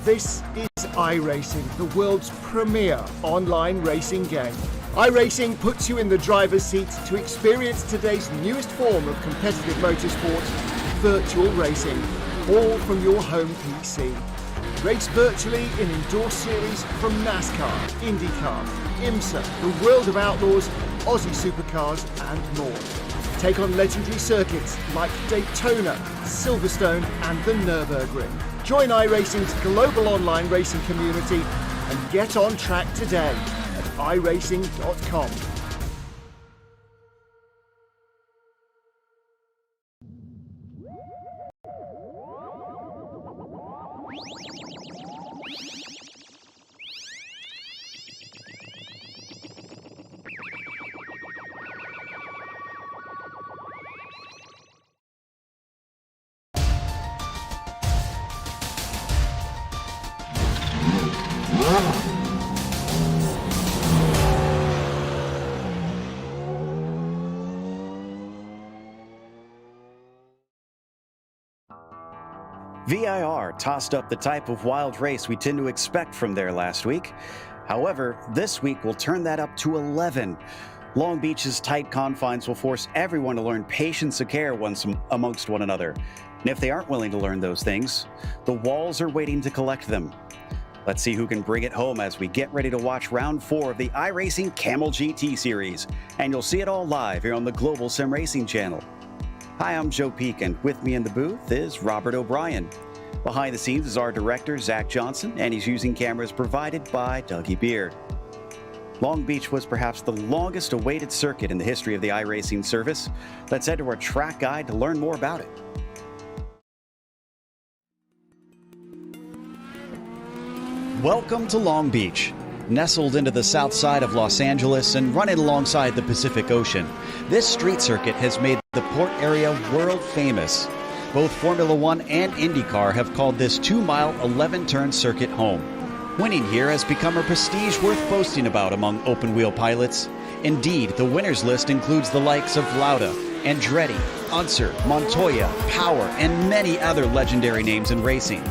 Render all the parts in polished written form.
This is iRacing, the world's premier online racing game. iRacing puts you in the driver's seat to experience today's newest form of competitive motorsport, virtual racing, all from your home PC. Race virtually in indoor series from NASCAR, IndyCar, IMSA, the World of Outlaws, Aussie Supercars and more. Take on legendary circuits like Daytona, Silverstone and the Nürburgring. Join iRacing's global online racing community and get on track today at iRacing.com. VIR tossed up the type of wild race we tend to expect from there last week. However, this week will turn that up to 11. Long Beach's tight confines will force everyone to learn patience and care amongst one another. And if they aren't willing to learn those things, the walls are waiting to collect them. Let's see who can bring it home as we get ready to watch round 4 of the iRacing Kamel GT series. And you'll see it all live here on the Global SimRacing channel. Hi, I'm Joe Peak, and with me in the booth is Robert O'Brien. Behind the scenes is our director, Zach Johnson, and he's using cameras provided by Dougie Beard. Long Beach was perhaps the longest awaited circuit in the history of the iRacing service. Let's head to our track guide to learn more about it. Welcome to Long Beach. Nestled into the south side of Los Angeles and running alongside the Pacific Ocean, this street circuit has made the port area world famous. Both Formula One and IndyCar have called this 2-mile, 11-turn circuit home. Winning here has become a prestige worth boasting about among open-wheel pilots. Indeed, the winners list includes the likes of Lauda, Andretti, Unser, Montoya, Power, and many other legendary names in racing.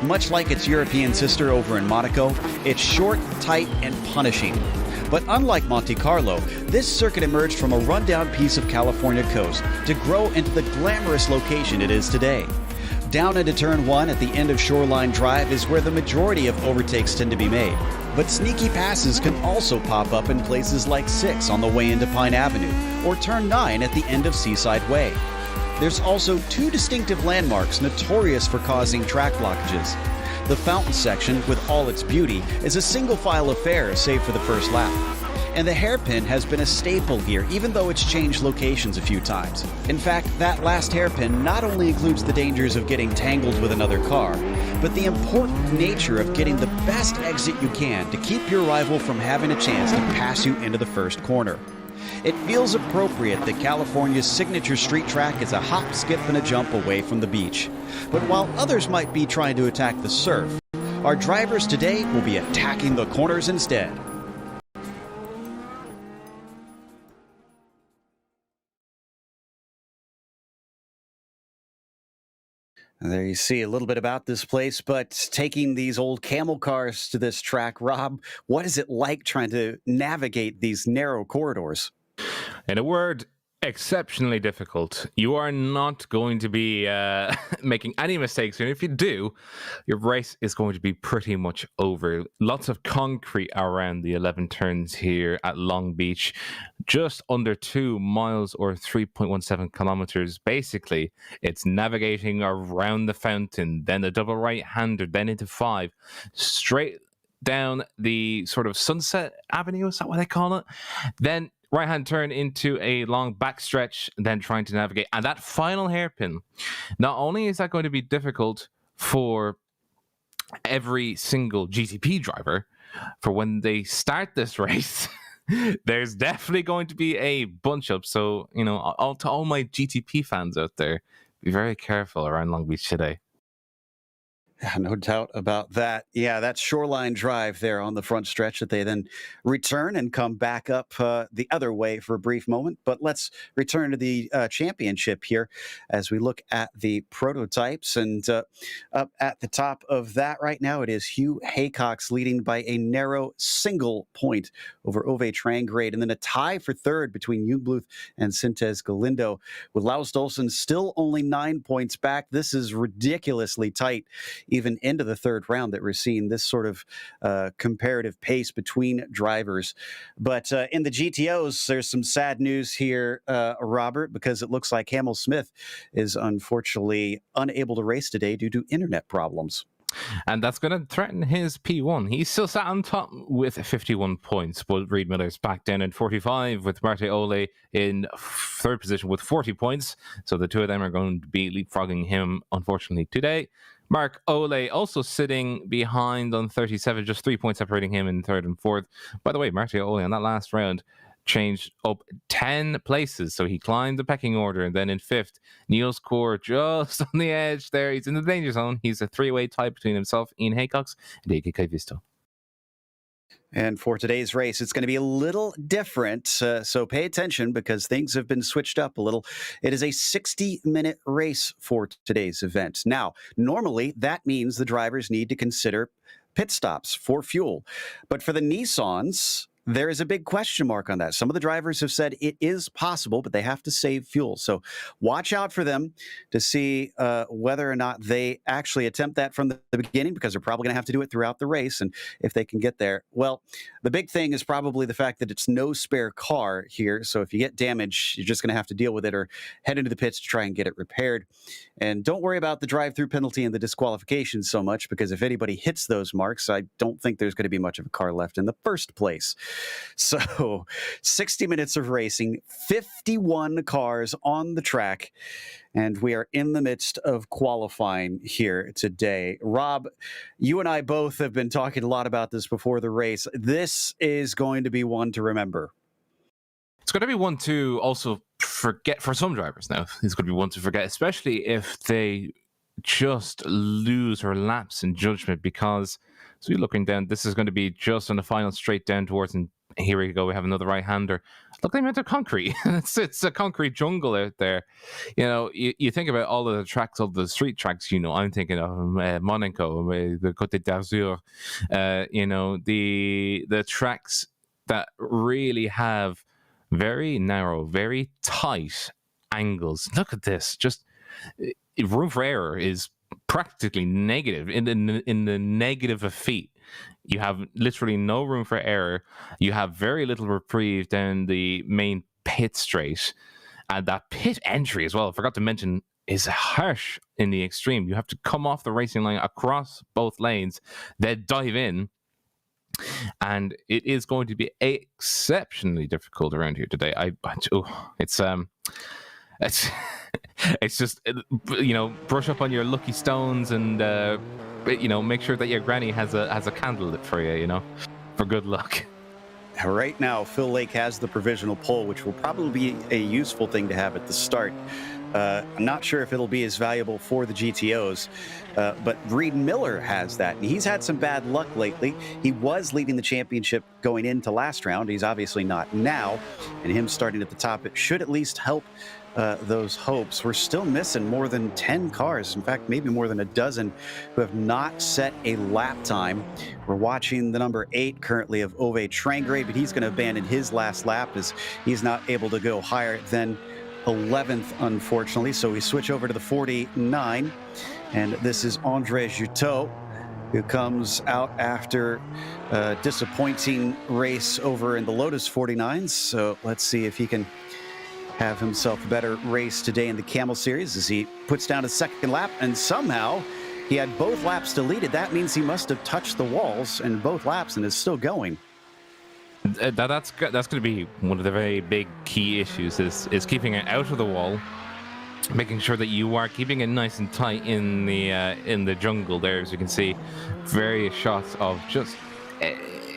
Much like its European sister over in Monaco, it's short, tight, and punishing. But unlike Monte Carlo, this circuit emerged from a rundown piece of California coast to grow into the glamorous location it is today. Down into Turn 1 at the end of Shoreline Drive is where the majority of overtakes tend to be made. But sneaky passes can also pop up in places like 6 on the way into Pine Avenue, or Turn 9 at the end of Seaside Way. There's also 2 distinctive landmarks notorious for causing track blockages. The fountain section, with all its beauty, is a single-file affair save for the first lap. And the hairpin has been a staple here, even though it's changed locations a few times. In fact, that last hairpin not only includes the dangers of getting tangled with another car, but the important nature of getting the best exit you can to keep your rival from having a chance to pass you into the first corner. It feels appropriate that California's signature street track is a hop, skip, and a jump away from the beach. But while others might be trying to attack the surf, our drivers today will be attacking the corners instead. And there you see a little bit about this place, but taking these old camel cars to this track, Rob, what is it like trying to navigate these narrow corridors? In a word, exceptionally difficult. You are not going to be making any mistakes, and if you do, your race is going to be pretty much over. Lots of concrete around the 11 turns here at Long Beach. Just under 2 miles or 3.17 kilometers. Basically, it's navigating around the fountain, then a double right-hander, then into 5, straight down the sort of Sunset Avenue, is that what they call it? Then right-hand turn into a long backstretch, then trying to navigate. And that final hairpin, not only is that going to be difficult for every single GTP driver, for when they start this race, there's definitely going to be a bunch up. So, you know, to all my GTP fans out there, be very careful around Long Beach today. Yeah, no doubt about that. Yeah, that's Shoreline Drive there on the front stretch that they then return and come back up the other way for a brief moment. But let's return to the championship here as we look at the prototypes. And up at the top of that right now, it is Hugh Haycox leading by a narrow single point over Ove Trangrade. And then a tie for third between Jungbluth and Sintez Galindo, with Laus Dolson still only 9 points back. This is ridiculously tight, even into the third round, that we're seeing this sort of comparative pace between drivers. But in the GTOs, there's some sad news here, Robert, because it looks like Hamill Smith is unfortunately unable to race today due to internet problems. And that's going to threaten his P1. He's still sat on top with 51 points, but Reid Miller's back down in 45, with Marte Ole in third position with 40 points. So the two of them are going to be leapfrogging him, unfortunately, today. Mark Ole also sitting behind on 37, just 3 points separating him in third and fourth. By the way, Marte Ole on that last round changed up 10 places, so he climbed the pecking order. And then in fifth, Niels Kor just on the edge there. He's in the danger zone. He's a three-way tie between himself, Ian Haycox, and Eke Kaivisto. And for today's race, it's going to be a little different. So pay attention because things have been switched up a little. It is a 60-minute race for today's event. Now, normally that means the drivers need to consider pit stops for fuel. But for the Nissans, there is a big question mark on that. Some of the drivers have said it is possible, but they have to save fuel. So watch out for them to see whether or not they actually attempt that from the beginning, because they're probably going to have to do it throughout the race. And if they can get there, well, the big thing is probably the fact that it's no spare car here. So if you get damage, you're just going to have to deal with it or head into the pits to try and get it repaired. And don't worry about the drive-through penalty and the disqualification so much, because if anybody hits those marks, I don't think there's going to be much of a car left in the first place. So 60 minutes of racing, 51 cars on the track, and we are in the midst of qualifying here today. Rob, you and I both have been talking a lot about this before the race. This is going to be one to remember. It's going to be one to also forget for some drivers now. It's going to be one to forget, especially if they just lose or lapse in judgment, because so you're looking down, this is going to be just on the final straight down towards, and here we go, we have another right-hander. Look, they meant to concrete. it's a concrete jungle out there. You know, you think about all of the tracks, all the street tracks, you know, I'm thinking of Monaco, the Côte d'Azur, you know, the tracks that really have very narrow, very tight angles. Look at this. Just room for error is practically negative, in the negative of feet. You have literally no room for error. You have very little reprieve down the main pit straight. And that pit entry as well, I forgot to mention, is harsh in the extreme. You have to come off the racing line across both lanes, then dive in. And it is going to be exceptionally difficult around here today. It's just, you know, brush up on your lucky stones and you know, make sure that your granny has a candle lit for you, you know, for good luck. Right now, Phil Lake has the provisional pole, which will probably be a useful thing to have at the start. I'm not sure if it'll be as valuable for the GTOs, but Reed Miller has that. And he's had some bad luck lately. He was leading the championship going into last round. He's obviously not now. And him starting at the top, it should at least help those hopes. We're still missing more than 10 cars. In fact, maybe more than a dozen who have not set a lap time. We're watching the number 8 currently of Ove Trangrade, but he's going to abandon his last lap as he's not able to go higher than 11th, unfortunately. So we switch over to the 49, and this is Andre Juteau, who comes out after a disappointing race over in the Lotus 49s. So let's see if he can have himself a better race today in the Kamel Series as he puts down a second lap, and somehow he had both laps deleted. That means he must have touched the walls in both laps and is still going. That's going to be one of the very big key issues is keeping it out of the wall, making sure that you are keeping it nice and tight in the jungle there. As you can see, various shots of just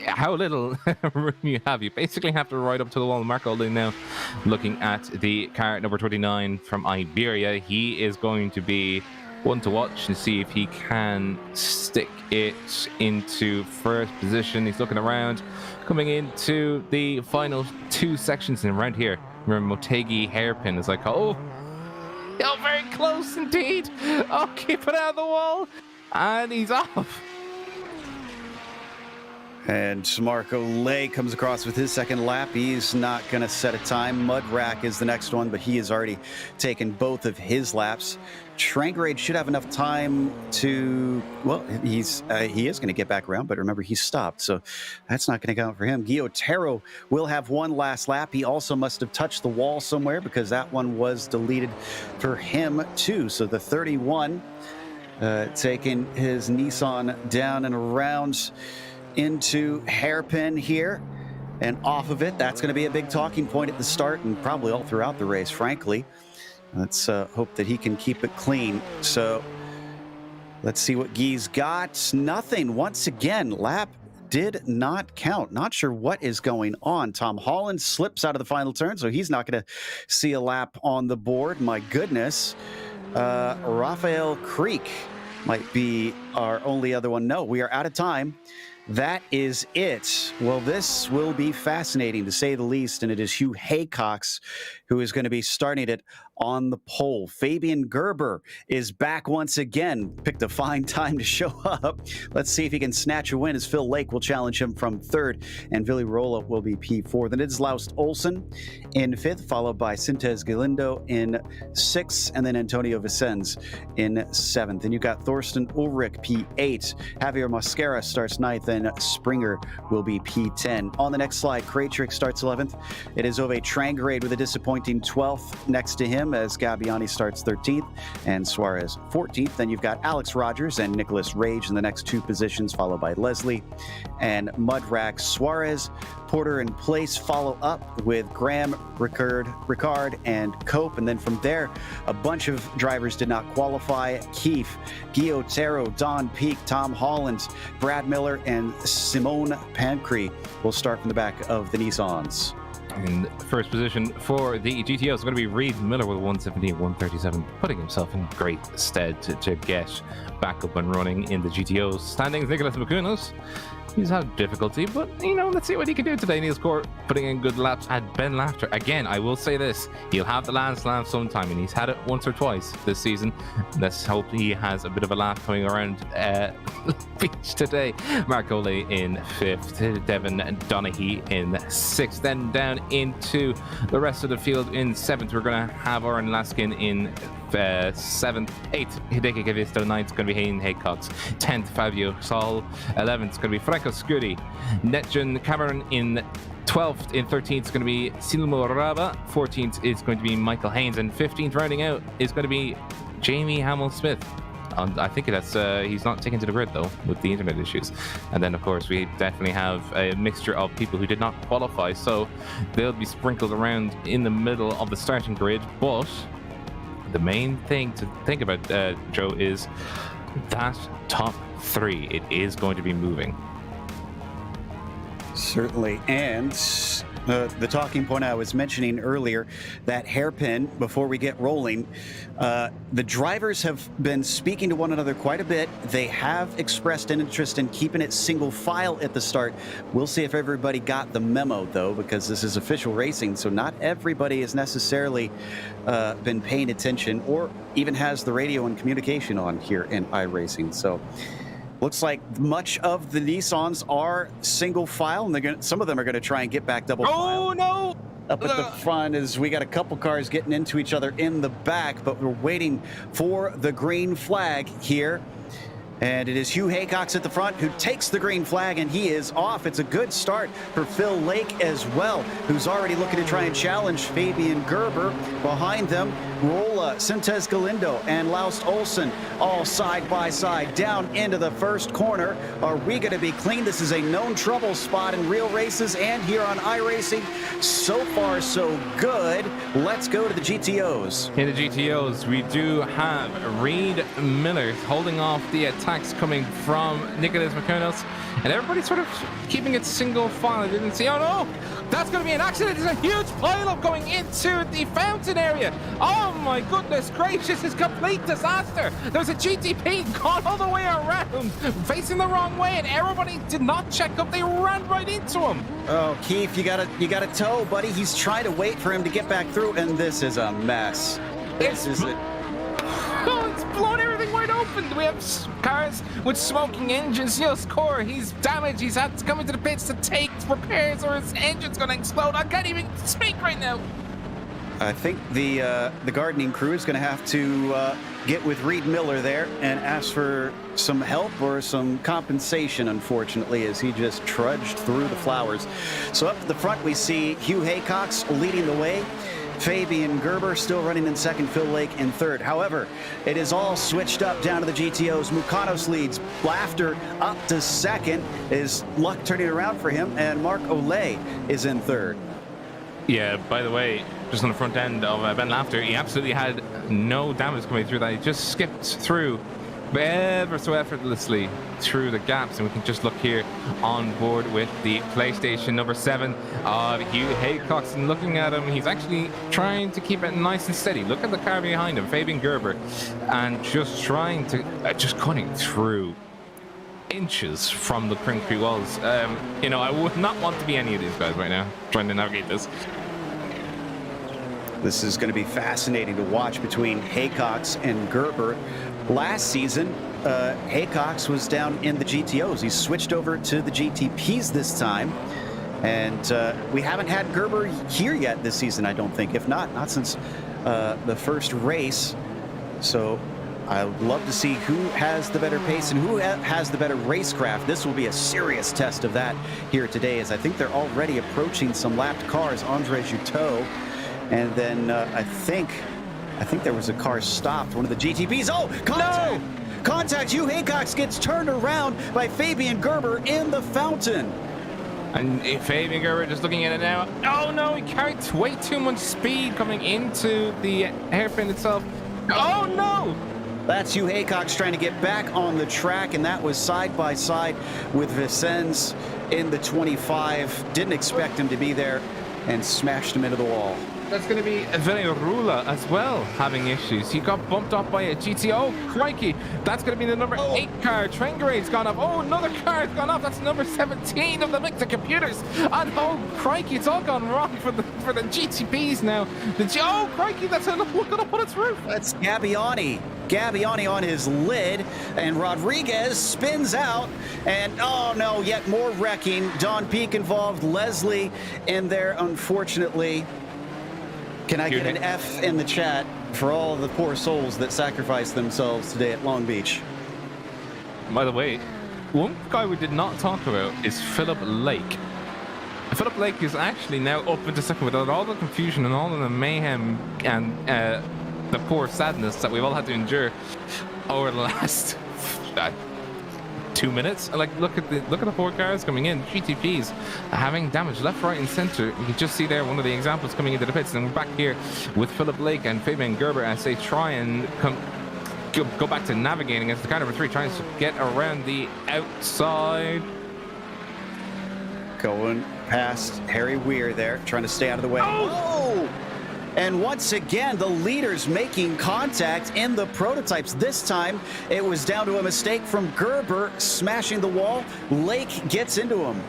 how little room you have. You basically have to ride up to the wall. Mark Olding now looking at the car number 29 from Iberia. He is going to be one to watch and see if he can stick it into first position. He's looking around, coming into the final 2 sections and around here. Remember, Motegi hairpin is like, oh, very close indeed. Oh, keep it out of the wall. And he's off. And Marco Lay comes across with his second lap. He's not going to set a time. Mudrack is the next one, but he has already taken both of his laps. Trangrade should have enough time to, well, he is going to get back around, but remember, he stopped, so that's not going to count for him. Guillotero will have one last lap. He also must have touched the wall somewhere because that one was deleted for him too. So the 31 taking his Nissan down and around into hairpin here and off of it. That's going to be a big talking point at the start and probably all throughout the race, frankly. Let's hope that he can keep it clean. So let's see what Guy's got. Nothing. Once again, lap did not count. Not sure what is going on. Tom Holland slips out of the final turn, so he's not going to see a lap on the board. My goodness. Raphael Creek might be our only other one. No, we are out of time. That is it. Well, this will be fascinating to say the least, and it is Hugh Haycox who is going to be starting it on the pole. Fabian Gerber is back once again. Picked a fine time to show up. Let's see if he can snatch a win as Phil Lake will challenge him from third, and Billy Rolla will be P4. Then it is Laust Olsen in fifth, followed by Sintes Galindo in sixth, and then Antonio Vicens in seventh. And you got Thorsten Ulrich P8. Javier Mosquera starts ninth, and Springer will be P10. On the next slide, Krajcik starts 11th. It is Ove Trangerade with a disappointing 12th next to him as Gabbiani starts 13th and Suarez 14th. Then you've got Alex Rogers and Nicholas Rage in the next two positions, followed by Leslie and Mudrack. Suarez, Porter, and Place follow up with Graham, Ricard, and Cope. And then from there, a bunch of drivers did not qualify. Keefe, Guy Otero, Don Peak, Tom Holland, Brad Miller, and Simone Pancri will start from the back of the Nissans. In first position for the GTO is going to be Reed Miller with 170 and 137, putting himself in great stead to get back up and running in the GTO standings. Nicholas Makunos, he's had difficulty, but let's see what he can do today. Niels Court putting in good laps at Ben Laughter. Again, I will say this, he'll have the last lap sometime, and he's had it once or twice this season. Let's hope he has a bit of a laugh coming around beach today. Mark Ole in fifth, Devin Donaghy in sixth, then down into the rest of the field in seventh. We're going to have Oren Laskin in seventh, eighth, Hideki Gavisto, ninth, going to be Hayden Haycox, 10th, Fabio Sol, 11th, it's going to be Franco Scudi, Netjan Cameron in 12th, in 13th is going to be Silmo Raba, 14th is going to be Michael Haynes, and 15th rounding out is going to be Jamie Hamill-Smith. I think that's he's not taken to the grid though with the internet issues. And then of course we definitely have a mixture of people who did not qualify, so they'll be sprinkled around in the middle of the starting grid. But the main thing to think about, Joe, is that top three. It is going to be moving. Certainly. And the talking point I was mentioning earlier, that hairpin, before we get rolling, the drivers have been speaking to one another quite a bit. They have expressed an interest in keeping it single file at the start. We'll see if everybody got the memo, though, because this is official racing, so not everybody has necessarily been paying attention or even has the radio and communication on here in iRacing. So looks like much of the Nissans are single file, and some of them are going to try and get back double file. Oh, no! Up at the front is we got a couple cars getting into each other in the back, but we're waiting for the green flag here. And it is Hugh Haycox at the front who takes the green flag, and he is off. It's a good start for Phil Lake as well, who's already looking to try and challenge Fabian Gerber. Behind them, Rolla, Sintes Galindo, and Laust Olsen, all side by side down into the first corner. Are we going to be clean? This is a known trouble spot in real races and here on iRacing. So far, so good. Let's go to the GTOs. In the GTOs, we do have Reed Miller holding off the attacks coming from Nicholas McCurnos, and everybody's sort of keeping it single file. I didn't see, oh no, that's going to be an accident. There's a huge pileup going into the fountain area. Oh my goodness gracious, it's complete disaster. There's a GTP gone all the way around, facing the wrong way, and everybody did not check up. They ran right into him. Oh, Keith, you got a tow, buddy. He's trying to wait for him to get back through, and this is a mess. This is it. Oh, it's blown everything wide open. We have cars with smoking engines. Niels Core, he's damaged. He's had to come into the pits to take repairs, or his engine's going to explode. I can't even speak right now. I think the gardening crew is going to have to get with Reed Miller there and ask for some help or some compensation, unfortunately, as he just trudged through the flowers. So up at the front, we see Hugh Haycox leading the way. Fabian Gerber still running in second, Phil Lake in third. However, it is all switched up down to the GTOs. Mukanos leads, Laughter up to second. Is luck turning around for him, and Mark Ole is in third. Yeah, by the way, just on the front end of Ben Laughter, he absolutely had no damage coming through that. He just skipped through ever so effortlessly through the gaps, and we can just look here on board with the PlayStation number 7 of Hugh Haycox, and looking at him, he's actually trying to keep it nice and steady. Look at the car behind him, Fabian Gerber, and just trying to just cutting through inches from the concrete walls. You know, I would not want to be any of these guys right now trying to navigate this. This is going to be fascinating to watch between Haycox and Gerber. Last season, Haycox was down in the GTOs. He switched over to the GTPs this time. And we haven't had Gerber here yet this season, I don't think. If not since the first race. So I would love to see who has the better pace and who has the better racecraft. This will be a serious test of that here today, as I think they're already approaching some lapped cars. Andre Juteau. And then I think there was a car stopped, one of the GTPs. Oh, contact! No! Contact. Hugh Haycox gets turned around by Fabian Gerber in the fountain. And Fabian Gerber just looking at it now. Oh no, he carried way too much speed coming into the hairpin itself. Oh no! That's Hugh Haycox trying to get back on the track, and that was side by side with Vincennes in the 25. Didn't expect him to be there and smashed him into the wall. That's going to be Rula as well, having issues. He got bumped off by a GTO. Crikey, that's going to be the number 8 car. Train grade's gone up. Oh, another car has gone up. That's number 17 of the mix of computers. And oh, crikey, it's all gone wrong for the GTPs now. Oh, crikey, that's going to put its roof. That's Gabbiani. Gabbiani on his lid, and Rodriguez spins out, and oh no, yet more wrecking. Don Peak involved, Leslie in there, unfortunately. Can I get an F in the chat for all the poor souls that sacrificed themselves today at Long Beach? By the way, one guy we did not talk about is Philip Lake. Philip Lake is actually now up into second without all the confusion and all of the mayhem and the poor sadness that we've all had to endure over the last 2 minutes. Like, look at the 4 cars coming in. GTPs having damage left, right, and center. You can just see there one of the examples coming into the pits. And we're back here with Philip Lake and Fabian Gerber as they try and go back to navigating as the car number 3 trying to get around the outside. Going past Harry Weir there, trying to stay out of the way. Oh! And once again, the leaders making contact in the prototypes. This time, it was down to a mistake from Gerber smashing the wall. Lake gets into him.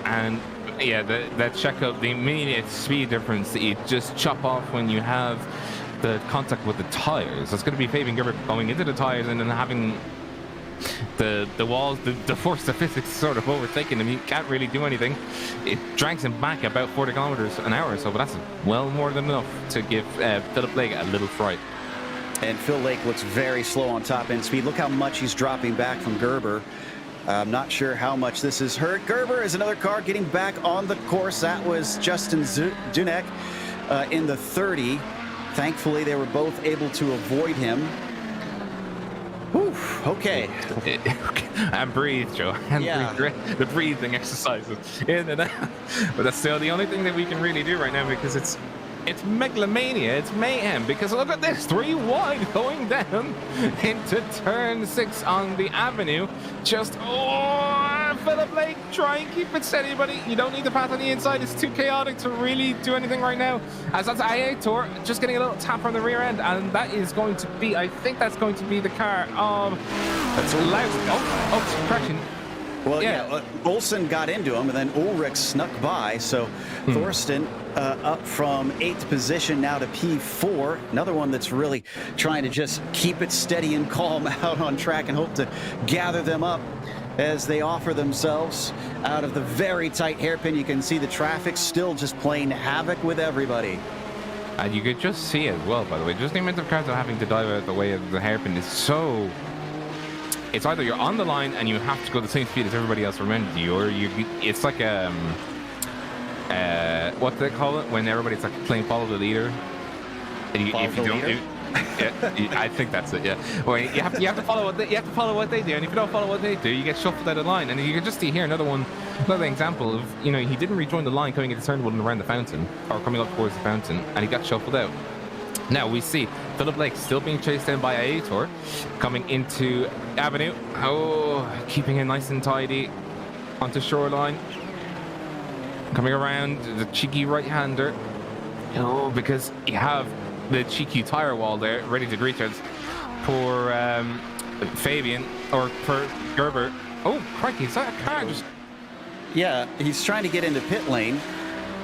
And yeah, that check out the immediate speed difference that you just chop off when you have the contact with the tires. That's going to be Fabian Gerber going into the tires and then having the walls, the force of physics sort of overtaking him. He can't really do anything. It drags him back about 40 kilometers an hour or so, but that's well more than enough to give Philip Lake a little fright. And Phil Lake looks very slow on top end speed. Look how much he's dropping back from Gerber. I'm not sure how much this has hurt. Gerber is another car getting back on the course. That was Justin Dunek in the 30. Thankfully, they were both able to avoid him. Whew, okay. And breathe, Joe. And breathe, the breathing exercises in and out. But that's still the only thing that we can really do right now, because it's megalomania, it's mayhem. Because look at this, 3 wide going down into turn 6 on the avenue. Just Philip Lake, try and keep it steady, buddy. You don't need the path on the inside. It's too chaotic to really do anything right now. As that's Tour just getting a little tap from the rear end, and that is going to be, I think that's going to be the car of correction. Well, yeah, Olsen got into him, and then Ulrich snuck by. So Thorsten up from 8th position now to P4. Another one that's really trying to just keep it steady and calm out on track and hope to gather them up as they offer themselves out of the very tight hairpin. You can see the traffic still just playing havoc with everybody. And you could just see as well, by the way, just the amount of cars that are having to dive out of the way of the hairpin is so... It's either you're on the line and you have to go the same speed as everybody else around you, or it's like what do they call it when everybody's like playing follow the leader? I think that's it. Yeah. Well, you have to follow what they do, and if you don't follow what they do, you get shuffled out of line. And you can just see here another example of, you know, he didn't rejoin the line coming into turn 1 around the fountain, or coming up towards the fountain, and he got shuffled out. Now we see Philip Lake still being chased down by Aitor, coming into Avenue. Oh, keeping it nice and tidy onto Shoreline. Coming around the cheeky right-hander. Oh, because you have the cheeky tire wall there ready to greet us. Poor Fabian, or for Gerber. Oh, crikey, is that a car just... Yeah, he's trying to get into pit lane.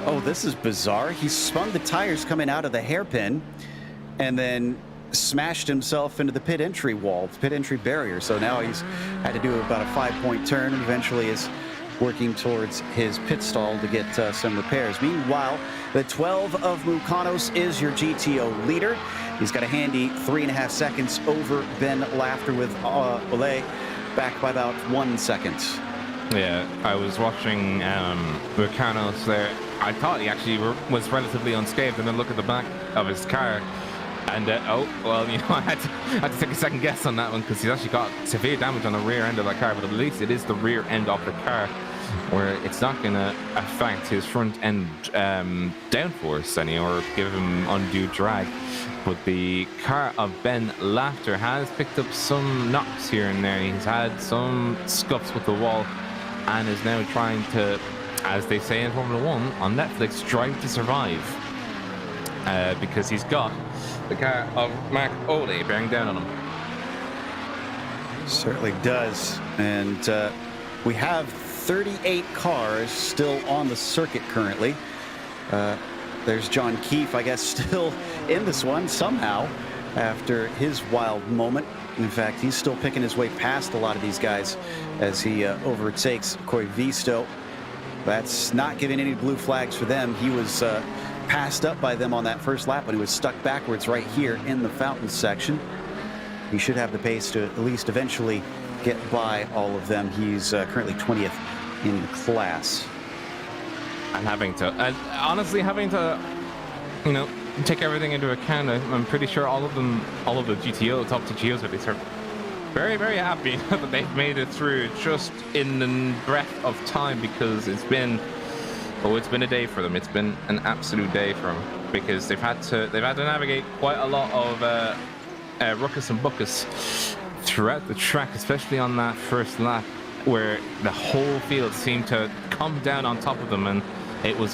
Oh, this is bizarre. He spun the tires coming out of the hairpin and then smashed himself into the pit entry wall, pit entry barrier. So now he's had to do about a 5-point turn and eventually is working towards his pit stall to get some repairs. Meanwhile, the 12 of Mukanos is your GTO leader. He's got a handy 3.5 seconds over Ben Laughter with Ole back by about 1 second. Yeah, I was watching Mukanos there. I thought he actually was relatively unscathed, and then look at the back of his car. And, oh, well, you know, I had to take a second guess on that one because he's actually got severe damage on the rear end of that car, but at least it is the rear end of the car where it's not going to affect his front end downforce any or give him undue drag. But the car of Ben Laughter has picked up some knocks here and there. He's had some scuffs with the wall and is now trying to, as they say in Formula 1 on Netflix, drive to survive. Because he's got the car of Mark Ole bearing down on him. Certainly does. And we have 38 cars still on the circuit currently. There's John Keefe, I guess, still in this one somehow after his wild moment. In fact, he's still picking his way past a lot of these guys as he overtakes Coy Visto. That's not giving any blue flags for them. He was passed up by them on that first lap when he was stuck backwards right here in the fountain section. He should have the pace to at least eventually get by all of them. He's currently 20th in the class. And honestly having to, you know, take everything into account, I'm pretty sure all of the GTO, top GTOs at least, are very, very happy that they've made it through just in the breath of time, because it's been a day for them. It's been an absolute day for them because they've had to navigate quite a lot of ruckus and buckus throughout the track, especially on that first lap where the whole field seemed to come down on top of them, and it was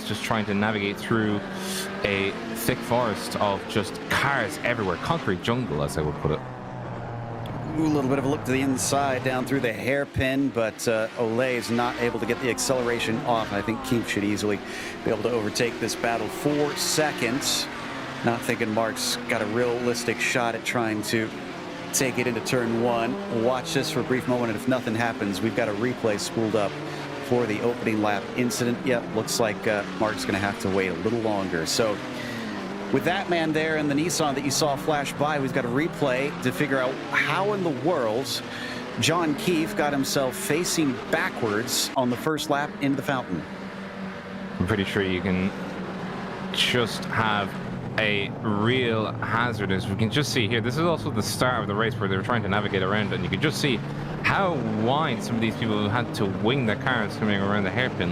just trying to navigate through a thick forest of just cars everywhere, concrete jungle, as I would put it. A little bit of a look to the inside down through the hairpin, but Ole is not able to get the acceleration off. I think Keefe should easily be able to overtake this battle. 4 seconds. Not thinking Mark's got a realistic shot at trying to take it into turn 1. Watch this for a brief moment, and if nothing happens, we've got a replay spooled up for the opening lap incident. Yep, looks like Mark's going to have to wait a little longer. So with that man there in the Nissan that you saw flash by, we've got a replay to figure out how in the world John Keefe got himself facing backwards on the first lap into the fountain. I'm pretty sure you can just have a real hazard, as we can just see here. This is also the start of the race where they were trying to navigate around, and you can just see how wide some of these people had to wing their cars coming around the hairpin,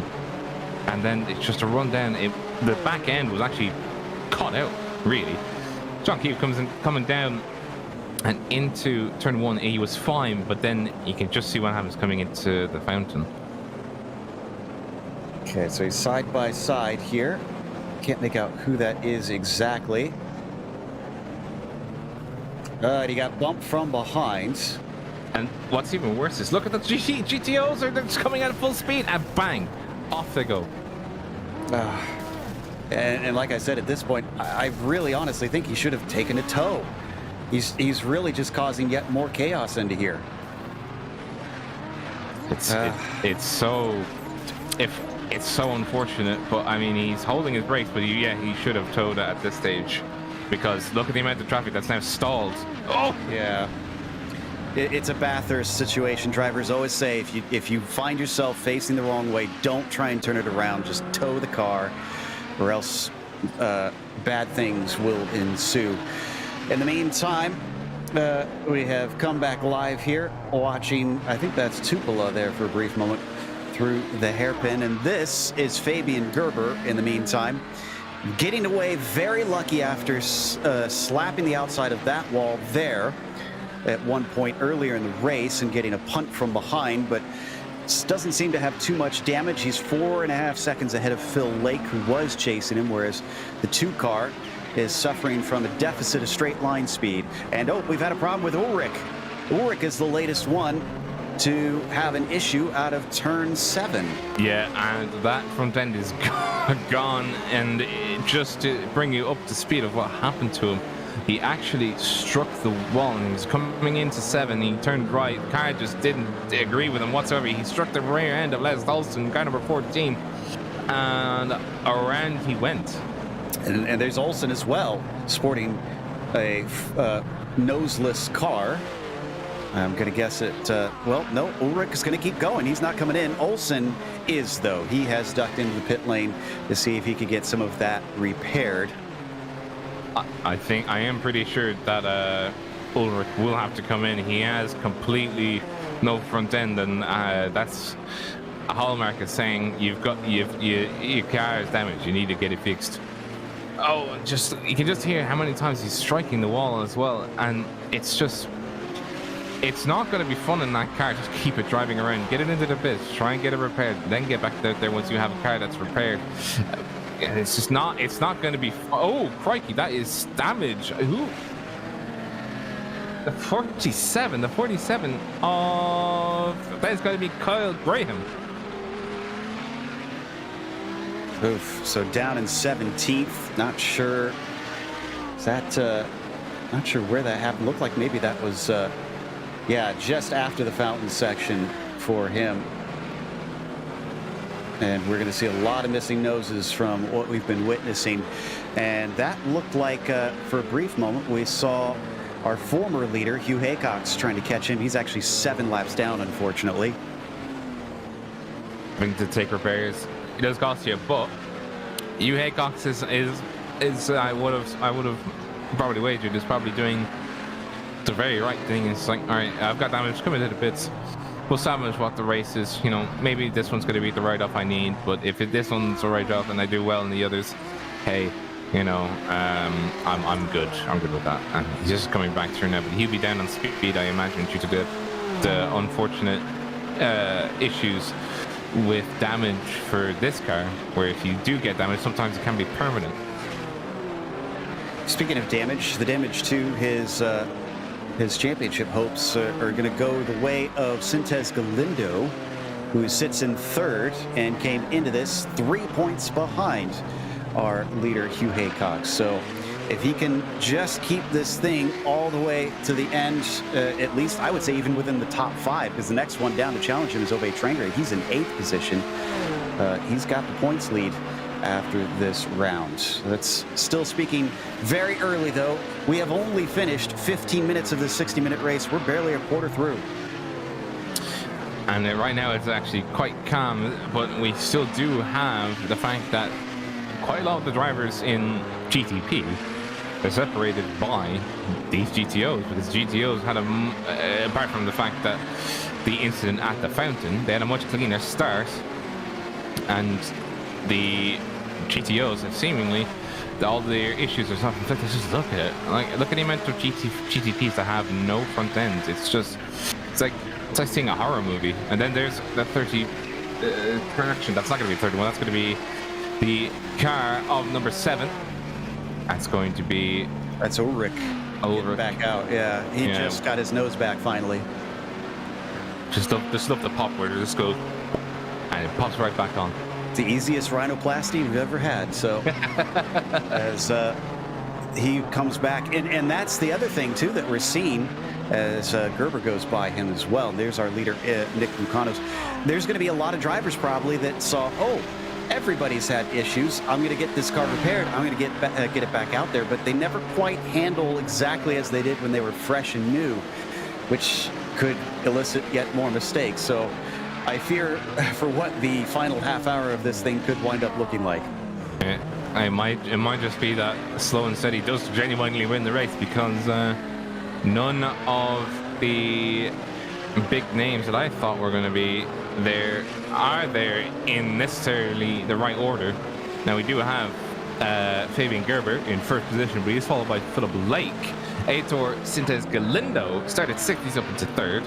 and then it's just a run down. The back end was actually caught out, really. John Keefe coming down and into turn 1, he was fine, but then you can just see what happens coming into the fountain. Okay, so he's side by side here. Can't make out who that is exactly. He got bumped from behind. And what's even worse is look at the GTOs, they're just coming out at full speed, and bang, off they go. And like I said, at this point, I really honestly think he should have taken a tow. He's really just causing yet more chaos into here. It's so unfortunate, but I mean, he's holding his brakes, but he should have towed it at this stage, because look at the amount of traffic that's now stalled. Oh yeah, it's a Bathurst situation. Drivers always say if you find yourself facing the wrong way, don't try and turn it around, just tow the car, or else bad things will ensue. In the meantime, we have come back live here watching, I think that's Tupola there for a brief moment, through the hairpin, and this is Fabian Gerber in the meantime, getting away very lucky after slapping the outside of that wall there at one point earlier in the race and getting a punt from behind, but doesn't seem to have too much damage. He's 4.5 seconds ahead of Phil Lake, who was chasing him, whereas the 2 car is suffering from a deficit of straight line speed. And oh, we've had a problem with Ulrich. Ulrich is the latest one. to have an issue out of turn 7. Yeah, and that front end is gone. And just to bring you up to speed of what happened to him, he actually struck the wall and he was coming into 7. He turned right. The car just didn't agree with him whatsoever. He struck the rear end of Les Olsen, car number 14, and around he went. And there's Olsen as well, sporting a noseless car. I'm going to guess it. Well, no, Ulrich is going to keep going. He's not coming in. Olsen is, though. He has ducked into the pit lane to see if he could get some of that repaired. I am pretty sure that Ulrich will have to come in. He has completely no front end, and that's a hallmark of saying your car is damaged. You need to get it fixed. Oh, you can just hear how many times he's striking the wall as well, and it's not going to be fun in that car. Just keep it driving around, get it into the pits, try and get it repaired, then get back out there once you have a car that's repaired. It's not going to be oh crikey, that is damage. Who? The 47 of that is going to be Kyle Graham. Oof. So down in 17th. Not sure. Is that not sure where that happened. Looked like maybe that was yeah, just after the fountain section for him. And we're going to see a lot of missing noses from what we've been witnessing. And that looked like, for a brief moment, we saw our former leader, Hugh Haycox, trying to catch him. He's actually 7 laps down, unfortunately. Having to take repairs, it does cost you, but Hugh Haycox is I would have probably wagered is probably doing the very right thing. It's like, all right, I've got damage, come into the pits. We'll salvage what the race is. You know, maybe this one's going to be the write-off I need, but if this one's a write-off and I do well in the others, hey, you know, I'm good. I'm good with that. And he's just coming back through now, but he'll be down on speed, I imagine, due to the unfortunate issues with damage for this car, where if you do get damage, sometimes it can be permanent. Speaking of damage, the damage to his championship hopes are going to go the way of Sintez Galindo, who sits in 3rd and came into this 3 points behind our leader Hugh Haycox. So if he can just keep this thing all the way to the end, at least I would say even within the top 5, because the next one down to challenge him is Ove Tranger. He's in 8th position. He's got the points lead after this round. That's still speaking very early, though. We have only finished 15 minutes of this 60-minute race. We're barely a quarter through. And right now it's actually quite calm, but we still do have the fact that quite a lot of the drivers in GTP are separated by these GTOs, because GTOs had apart from the fact that the incident at the fountain, they had a much cleaner start, and the GTOs have seemingly all their issues or something. Just look at it. Look at the amount of GTPs that have no front ends. It's like seeing a horror movie. And then there's the 30 correction. That's not going to be 31. That's going to be the car of number 7. That's going to be Ulrich. Getting back out. Yeah, he just got his nose back finally. Just love the pop where it just goes and it pops right back on. The easiest rhinoplasty we've ever had. So as he comes back, and that's the other thing too that we're seeing as Gerber goes by him as well. There's our leader, Nick Lucanos. There's going to be a lot of drivers probably that saw, oh, everybody's had issues. I'm going to get this car repaired. I'm going to get it back out there. But they never quite handle exactly as they did when they were fresh and new, which could elicit yet more mistakes. So I fear for what the final half hour of this thing could wind up looking like. It might just be that slow and steady does genuinely win the race, because none of the big names that I thought were going to be there are there in necessarily the right order. Now we do have Fabian Gerber in 1st position, but he's followed by Philip Lake. Aitor Sintez Galindo started 6th, he's up into 3rd,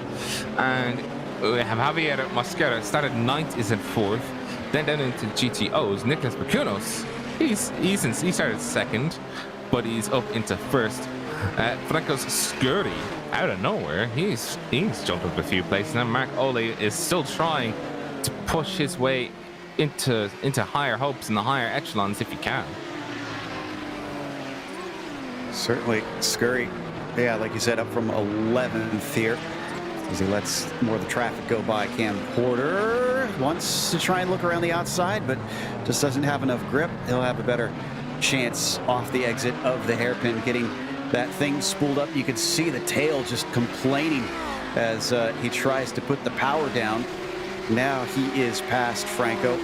and we have Javier Mosquera started 9th, is in 4th. Then down into GTOs, Nicholas Bakunos, he started 2nd, but he's up into 1st. Francos Scurri out of nowhere, he's jumped up a few places. And Mark Ole is still trying to push his way into higher hopes and the higher echelons if he can. Certainly, Scurry, yeah, like you said, up from 11th here as he lets more of the traffic go by. Cam Porter wants to try and look around the outside, but just doesn't have enough grip. He'll have a better chance off the exit of the hairpin, getting that thing spooled up. You can see the tail just complaining as he tries to put the power down. Now he is past Franco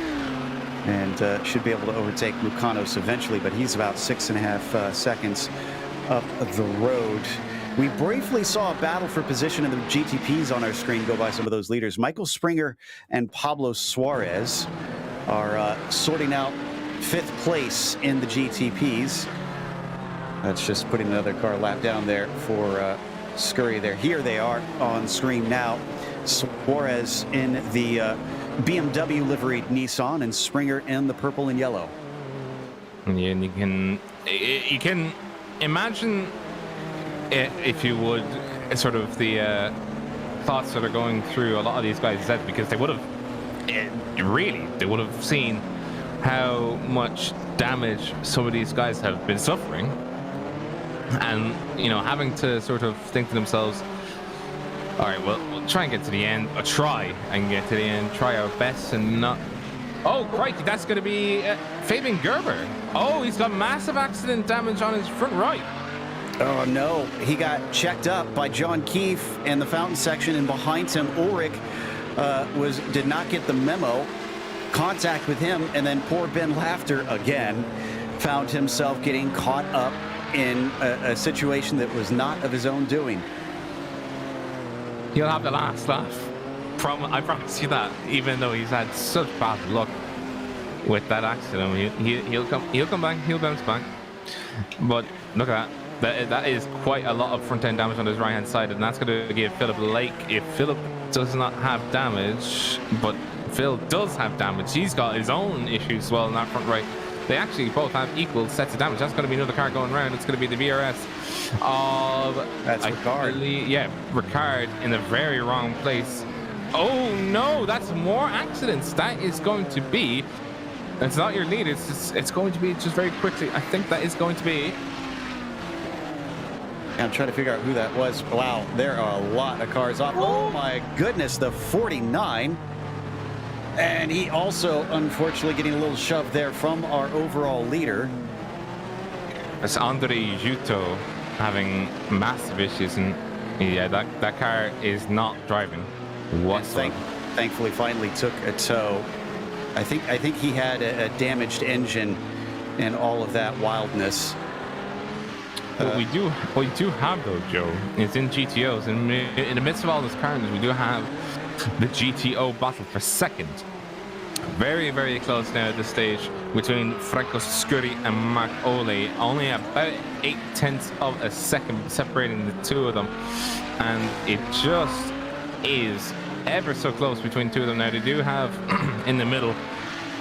and should be able to overtake Mukanos eventually, but he's about 6.5 seconds up the road. We briefly saw a battle for position in the GTPs on our screen go by some of those leaders. Michael Springer and Pablo Suarez are sorting out 5th place in the GTPs. That's just putting another car lap down there for Scurry there. Here they are on screen now. Suarez in the BMW liveried Nissan and Springer in the purple and yellow. Yeah, and you can imagine it, if you would, sort of the thoughts that are going through a lot of these guys' heads, because they would have seen how much damage some of these guys have been suffering, and having to sort of think to themselves, all right, well, we'll try and get to the end, or try and get to the end, try our best and not... Oh, crikey, that's going to be Fabian Gerber. Oh, he's got massive accident damage on his front right. Oh, no. He got checked up by John Keefe in the fountain section, and behind him, Ulrich did not get the memo. Contact with him, and then poor Ben Laughter again found himself getting caught up in a situation that was not of his own doing. He'll have the last laugh. I promise you that. Even though he's had such bad luck with that accident, he'll come back. He'll bounce back. But look at that. That is quite a lot of front end damage on his right hand side, and that's going to give Philip Lake. If Philip does not have damage, but Phil does have damage, he's got his own issues as well in that front right. They actually both have equal sets of damage. That's going to be another car going around. It's going to be the VRS of... That's Ricard. Yeah, Ricard in the very wrong place. Oh, no, that's more accidents. That is going to be... It's not your lead. It's going to be just very quickly. I think that is going to be... I'm trying to figure out who that was. Wow, there are a lot of cars off. Oh, my goodness, the 49. And he also, unfortunately, getting a little shove there from our overall leader. It's Andre Juto having massive issues, and yeah, that car is not driving whatsoever. Thankfully, finally took a tow. I think he had a damaged engine and all of that wildness. What we do have though, Joe, is in GTOs, and in the midst of all this carnage, we do have the GTO battle for second. Very, very close now at this stage between Franco Scurry and Mark Ole. Only about 0.8 of a second separating the two of them, and it just is ever so close between the two of them. Now they do have in the middle,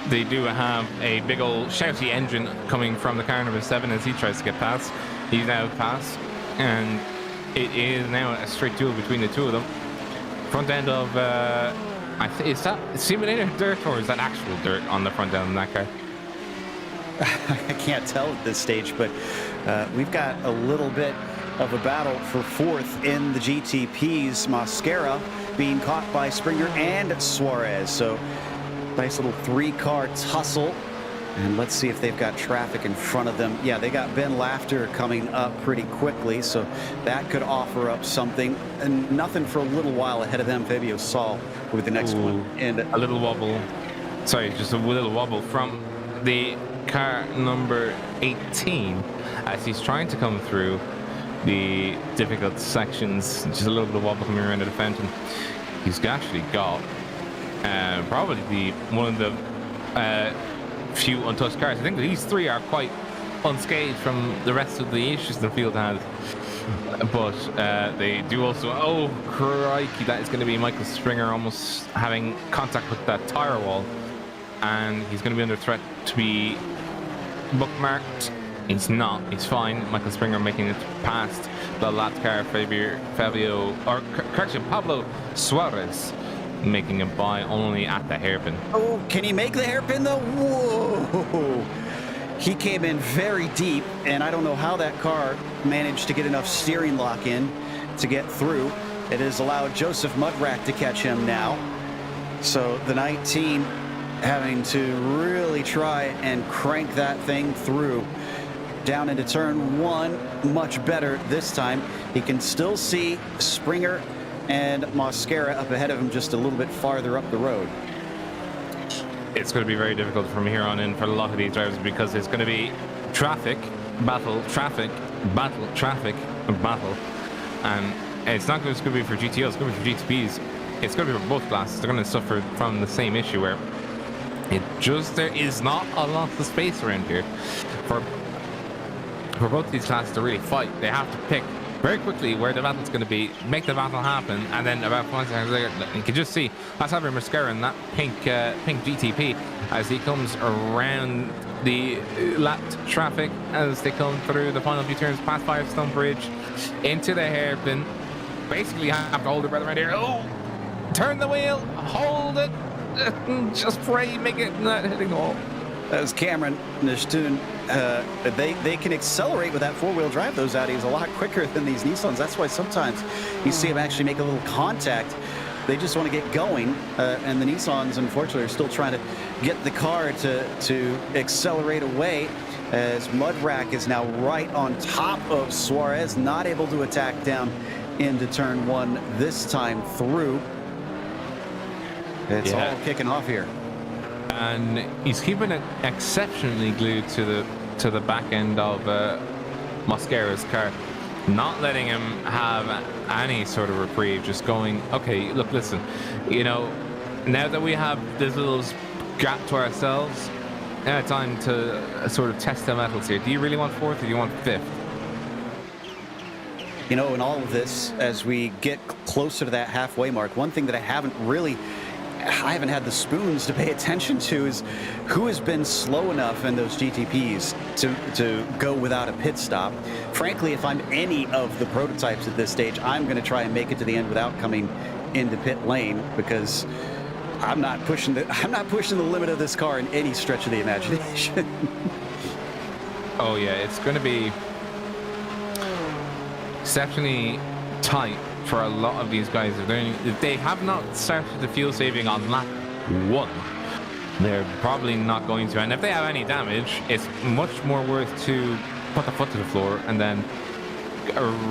they do have a big old shouty engine coming from the car number 7 as he tries to get past. He's now past, and it is now a straight duel between the two of them. Front end of is that simulator dirt or is that actual dirt on the front end of that car? I can't tell at this stage, but we've got a little bit of a battle for 4th in the GTPs. Mascara being caught by Springer and Suarez. So nice little 3-car tussle. And let's see if they've got traffic in front of them. Yeah, they got Ben Laughter coming up pretty quickly, so that could offer up something. And nothing for a little while ahead of them. Fabio Saul with the next one. And a little wobble. Sorry, just a little wobble from the car number 18 as he's trying to come through the difficult sections. Just a little bit of wobble coming around the fountain. He's actually got probably one of the few untouched cars. I think these 3 are quite unscathed from the rest of the issues the field has, but they do also... Oh crikey, that is going to be Michael Springer almost having contact with that tire wall, and he's going to be under threat to be bookmarked. He's not. He's fine. Michael Springer making it past the lap car. Pablo Suarez making it by only at the hairpin. Oh, can he make the hairpin though? Whoa! He came in very deep, and I don't know how that car managed to get enough steering lock in to get through. It has allowed Joseph Mudrack to catch him now. So the 19 having to really try and crank that thing through. Down into turn 1, much better this time. He can still see Springer and Mosquera up ahead of him, just a little bit farther up the road. It's going to be very difficult from here on in for a lot of these drivers, because it's going to be traffic, battle, traffic, battle, traffic, battle. And it's not just going to be for GTOs, it's going to be for GTPs. It's going to be for both classes. They're going to suffer from the same issue where there is not a lot of space around here for both these classes to really fight. They have to pick very quickly where the battle's going to be, make the battle happen, and then about 5 seconds later, you can just see that's Javier Mosquera in that pink GTP as he comes around the lapped traffic as they come through the final few turns past Firestone Bridge into the hairpin. Basically, you have to hold your breath around here. Oh, turn the wheel, hold it, just pray, make it not hitting the wall. That was Cameron Nishtun. They can accelerate with that four-wheel drive, those Audis, a lot quicker than these Nissans. That's why sometimes you see them actually make a little contact. They just want to get going, and the Nissans, unfortunately, are still trying to get the car to accelerate away, as Mudrack is now right on top of Suarez, not able to attack down into turn 1 this time through. It's all kicking off here. And he's keeping it exceptionally glued to the back end of Mosquera's car, not letting him have any sort of reprieve, just going, okay, look, listen, you know, now that we have this little gap to ourselves, now time to sort of test the metals here. Do you really want 4th or do you want 5th? You know, in all of this, as we get closer to that halfway mark, one thing that I haven't had the spoons to pay attention to is who has been slow enough in those GTPs to go without a pit stop. Frankly, if I'm any of the prototypes at this stage, I'm going to try and make it to the end without coming into pit lane, because I'm not pushing the limit of this car in any stretch of the imagination. Oh yeah, it's going to be exceptionally tight for a lot of these guys. If they have not started the fuel saving on lap 1, they're probably not going to. And if they have any damage, it's much more worth to put the foot to the floor and then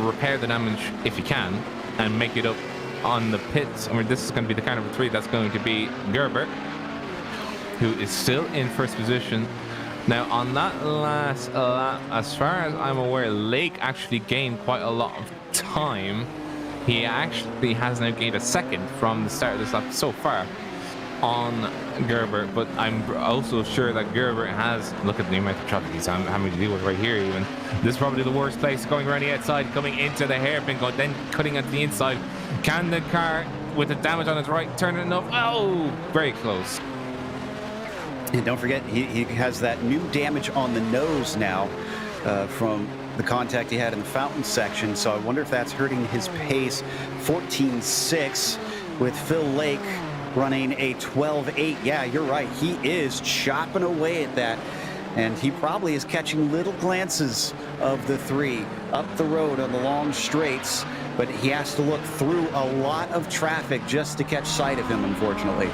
repair the damage if you can and make it up on the pits. I mean, this is going to be the car number 3. That's going to be Gerber, who is still in first position. Now, on that last lap, as far as I'm aware, Lake actually gained quite a lot of time. He actually has now gained a 2nd from the start of this lap so far on Gerber, but I'm also sure that Gerber has, look at the amount of traffic he's having to deal with right here even. This is probably the worst place, going around the outside, coming into the hairpin, then cutting at the inside. Can the car, with the damage on its right, turn it enough? Oh, very close. And don't forget, he has that new damage on the nose now from the contact he had in the fountain section, so I wonder if that's hurting his pace. 14.6 with Phil Lake running a 12.8. Yeah, you're right. He is chopping away at that, and he probably is catching little glances of the 3 up the road on the long straights, but he has to look through a lot of traffic just to catch sight of him, unfortunately.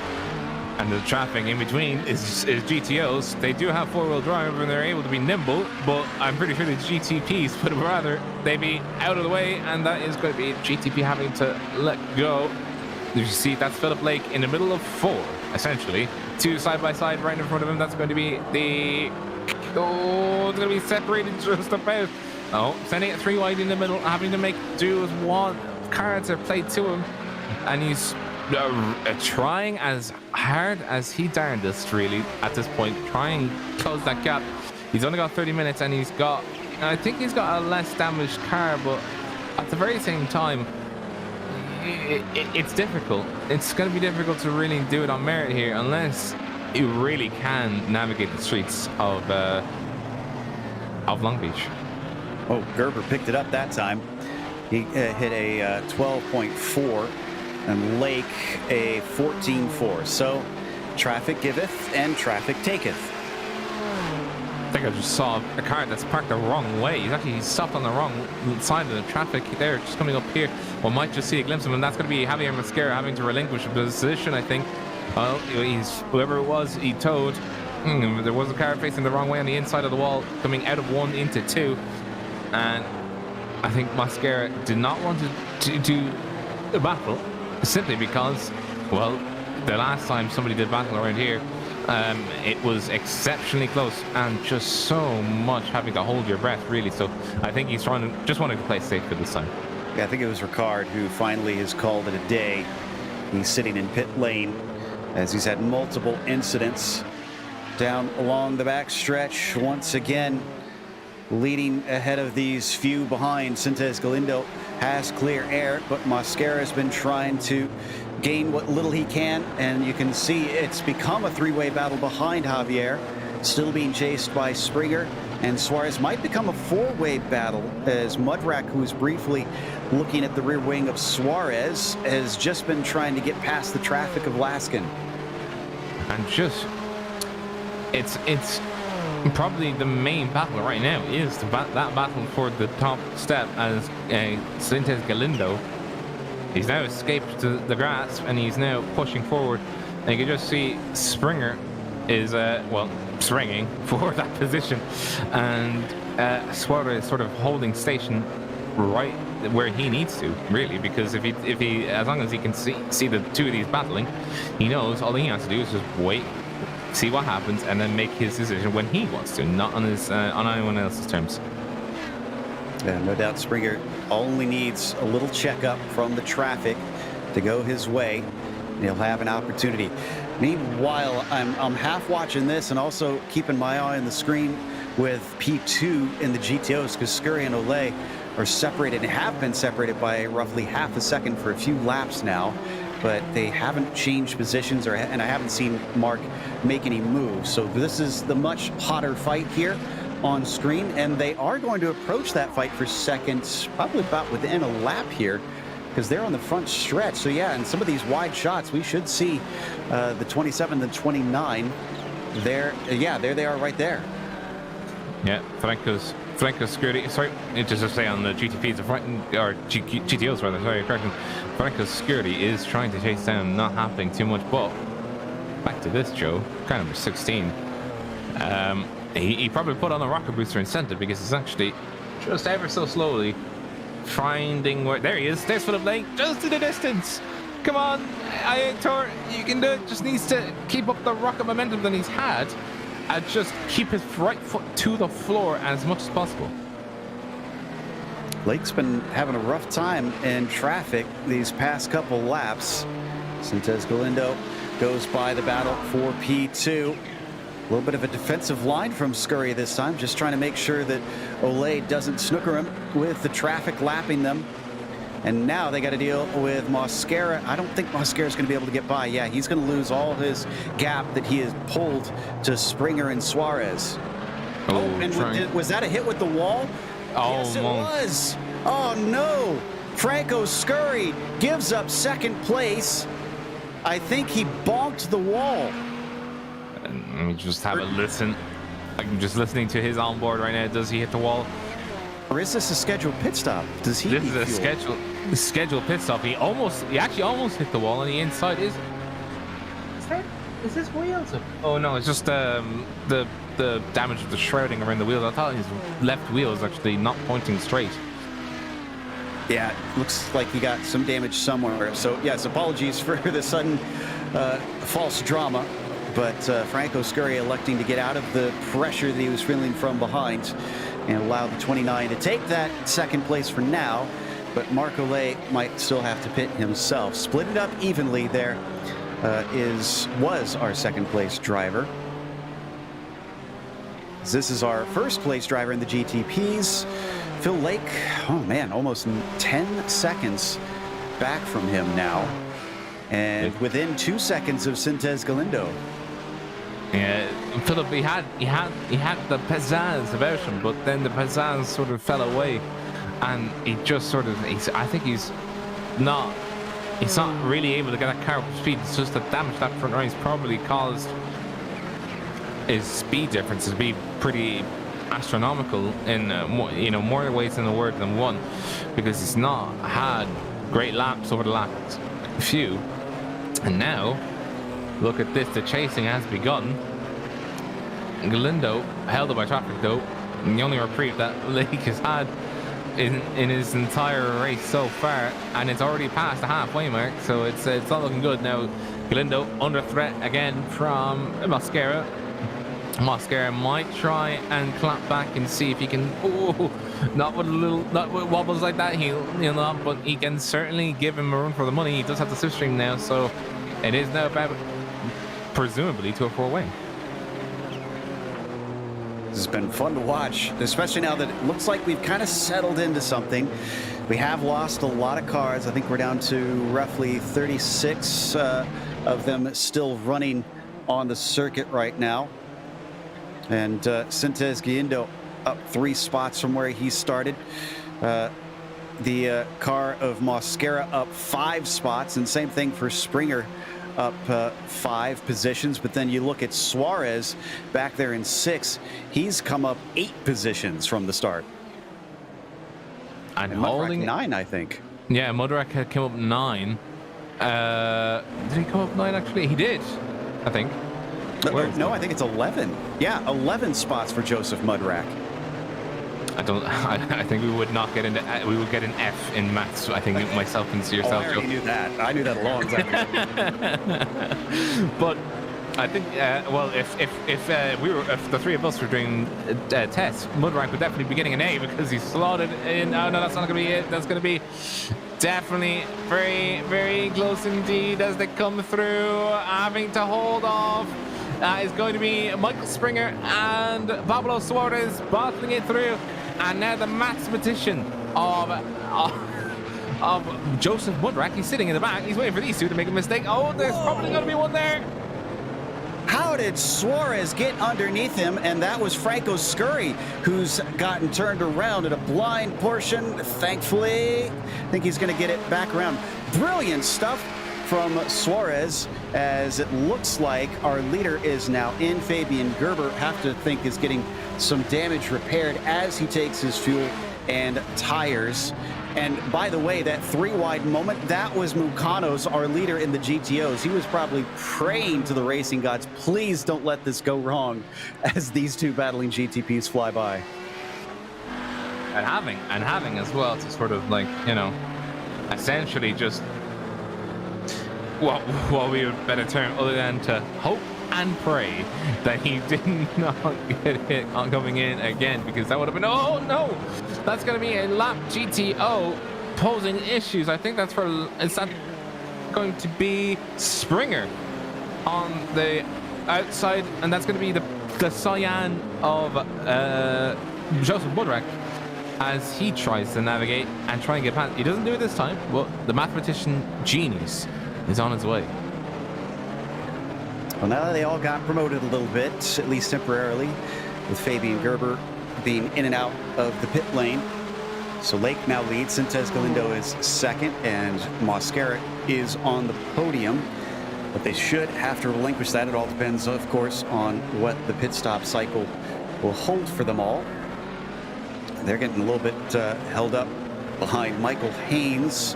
And the traffic in between is GTOs. They do have 4-wheel drive and they're able to be nimble, but I'm pretty sure the GTPs would rather they be out of the way, and that is going to be GTP having to let go. You see, that's Philip Lake in the middle of 4, essentially. 2 side by side right in front of him. That's going to be the... Oh, it's going to be separated just about. Oh, sending it 3 wide in the middle, having to make do with 1. Cards are played to him, and he's trying as hard as he darndest, really, at this point, trying to close that gap. He's only got 30 minutes, and I think he's got a less damaged car, but at the very same time, it's difficult. It's going to be difficult to really do it on merit here, unless you really can navigate the streets of of Long Beach. Oh, Gerber picked it up that time. He hit a 12.4 and Lake a 14.4. So traffic giveth and traffic taketh. I think I just saw a car that's parked the wrong way. He stopped on the wrong side of the traffic there, just coming up here. We might just see a glimpse of him, and that's going to be Javier Mascara having to relinquish a position, I think. Well, whoever it was, he towed. There was a car facing the wrong way on the inside of the wall, coming out of 1 into 2. And I think Mascara did not want to do a battle, simply because, well, the last time somebody did battle around here, it was exceptionally close and just so much having to hold your breath, really. So I think he's just wanting to play safe for this time. Yeah, I think it was Ricard who finally has called it a day. He's sitting in pit lane as he's had multiple incidents down along the back stretch. Once again, leading ahead of these few behind. Sintes Galindo has clear air, but Mascara has been trying to gain what little he can, and you can see it's become a three-way battle behind Javier, still being chased by Springer, and Suarez might become a four-way battle as Mudrak, who was briefly looking at the rear wing of Suarez, has just been trying to get past the traffic of Laskin. And just, it's probably the main battle right now is that battle for the top step, as Sintes Galindo, he's now escaped to the grasp and he's now pushing forward. And you can just see Springer is, springing for that position. And Suarez is sort of holding station right where he needs to, really, because if he as long as he can see the two of these battling, he knows all he has to do is just wait, see what happens, and then make his decision when he wants to, not on anyone else's terms. Yeah, no doubt Springer only needs a little checkup from the traffic to go his way, and he'll have an opportunity. Meanwhile, I'm half watching this and also keeping my eye on the screen with P2 in the GTOs, because Scurry and Olay are separated and have been separated by roughly half a second for a few laps now, but they haven't changed positions, and I haven't seen Mark make any moves. So this is the much hotter fight here on screen, and they are going to approach that fight for seconds, probably about within a lap here, because they're on the front stretch. So yeah, and some of these wide shots, we should see the 27, the 29 there. Yeah, there they are right there. Yeah, Franco's security, sorry, just to say on the GTPs, or GTOs rather, sorry, correction. Franco's security is trying to chase down, not happening too much, but back to this, Joe, car number 16. He probably put on a rocket booster incentive, because it's actually just ever so slowly finding where, there he is, there's Philip Lake, just in the distance. Come on, Tor, you can do it. Just needs to keep up the rocket momentum that he's had, and just keep his right foot to the floor as much as possible. Lake's been having a rough time in traffic these past couple laps. Sintes Galindo goes by the battle for P2. A little bit of a defensive line from Scurry this time, just trying to make sure that Olay doesn't snooker him with the traffic lapping them. And now they got to deal with Mascara. I don't think Mascara's going to be able to get by. Yeah, he's going to lose all his gap that he has pulled to Springer and Suarez. Oh, and was that a hit with the wall? Oh, yes, it was. Oh, no. Franco Scurry gives up second place. I think he bonked the wall. Let me just have a listen. I'm just listening to his onboard right now. Does he hit the wall? Or is this a scheduled pit stop? Does he? This is a scheduled pit stop. He actually almost hit the wall on the inside. Is this wheels? Oh no, it's just the damage of the shrouding around the wheels. I thought his left wheel is actually not pointing straight. Yeah, looks like he got some damage somewhere. So yes, apologies for the sudden false drama. But Franco Scurry electing to get out of the pressure that he was feeling from behind and allow the 29 to take that second place for now. But Mark Olay might still have to pit himself. Split it up evenly there was our second place driver. This is our first place driver in the GTPs. Phil Lake, oh man, almost 10 seconds back from him now. And within 2 seconds of Sintes Galindo. Yeah, Philip, he had the pizzazz about him, but then the pizzazz sort of fell away, and he just sort of, I think he's not really able to get that car up to speed. It's just the damage that front race probably caused his speed differences to be pretty astronomical in more ways than a word than one, because he's not had great laps over the last few. And now look at this, the chasing has begun. Galindo held up by traffic though, and the only reprieve that Lake has had in his entire race so far, and it's already past the halfway mark, so it's not looking good now. Galindo under threat again from Mosquera. Mosquera might try and clap back and see if he can. Oh, not with wobbles like that. He'll not, but he can certainly give him a run for the money. He does have the slipstream now, so it is now about presumably to a four-way. This has been fun to watch, especially now that it looks like we've kind of settled into something. We have lost a lot of cars. I think we're down to roughly 36 of them still running on the circuit right now. And Sintes Galindo up 3 spots from where he started. The car of Mosquera up 5 spots, and same thing for Springer, up 5 positions. But then you look at Suarez back there in 6. He's come up 8 positions from the start. And holding 9, I think. Yeah, Mudrak had come up 9. Did he come up 9 actually? He did, I think. No, I think it's 11. Yeah, 11 spots for Joseph Mudrak. I think we would not get into. We would get an F in maths. I think myself and yourself. I already knew that. I knew that a long time ago. But I think, well, if the 3 of us were doing tests, Mudrak would definitely be getting an A because he slotted in. Oh no, that's not going to be it. That's going to be definitely very, very close indeed as they come through, having to hold off. Is going to be Michael Springer and Pablo Suarez battling it through, and now the mathematician of Joseph Mudrak. He's sitting in the back. He's waiting for these two to make a mistake. Oh, there's probably going to be one there. How did Suarez get underneath him? And that was Franco Scurry, who's gotten turned around at a blind portion. Thankfully, I think he's going to get it back around. Brilliant stuff from Suarez, as it looks like our leader is now in. Fabian Gerber, have to think, is getting some damage repaired as he takes his fuel and tires. And by the way, that 3-wide moment, that was Mucanos, our leader in the GTOs. He was probably praying to the racing gods, please don't let this go wrong, as these two battling GTPs fly by. And having as well to sort of, like, essentially just what we would better term other than to hope and pray that he did not get hit on coming in again, because that would have been, oh no, that's going to be a lap GTO posing issues. I think that's is that going to be Springer on the outside, and that's going to be the cyan of Joseph Mudrak as he tries to navigate and try and get past. He doesn't do it this time, but the mathematician genius is on his way. Well, now they all got promoted a little bit, at least temporarily, with Fabian Gerber being in and out of the pit lane. So Lake now leads. Sintes Galindo is second, and Mosquera is on the podium. But they should have to relinquish that. It all depends, of course, on what the pit stop cycle will hold for them all. They're getting a little bit held up behind Michael Haynes,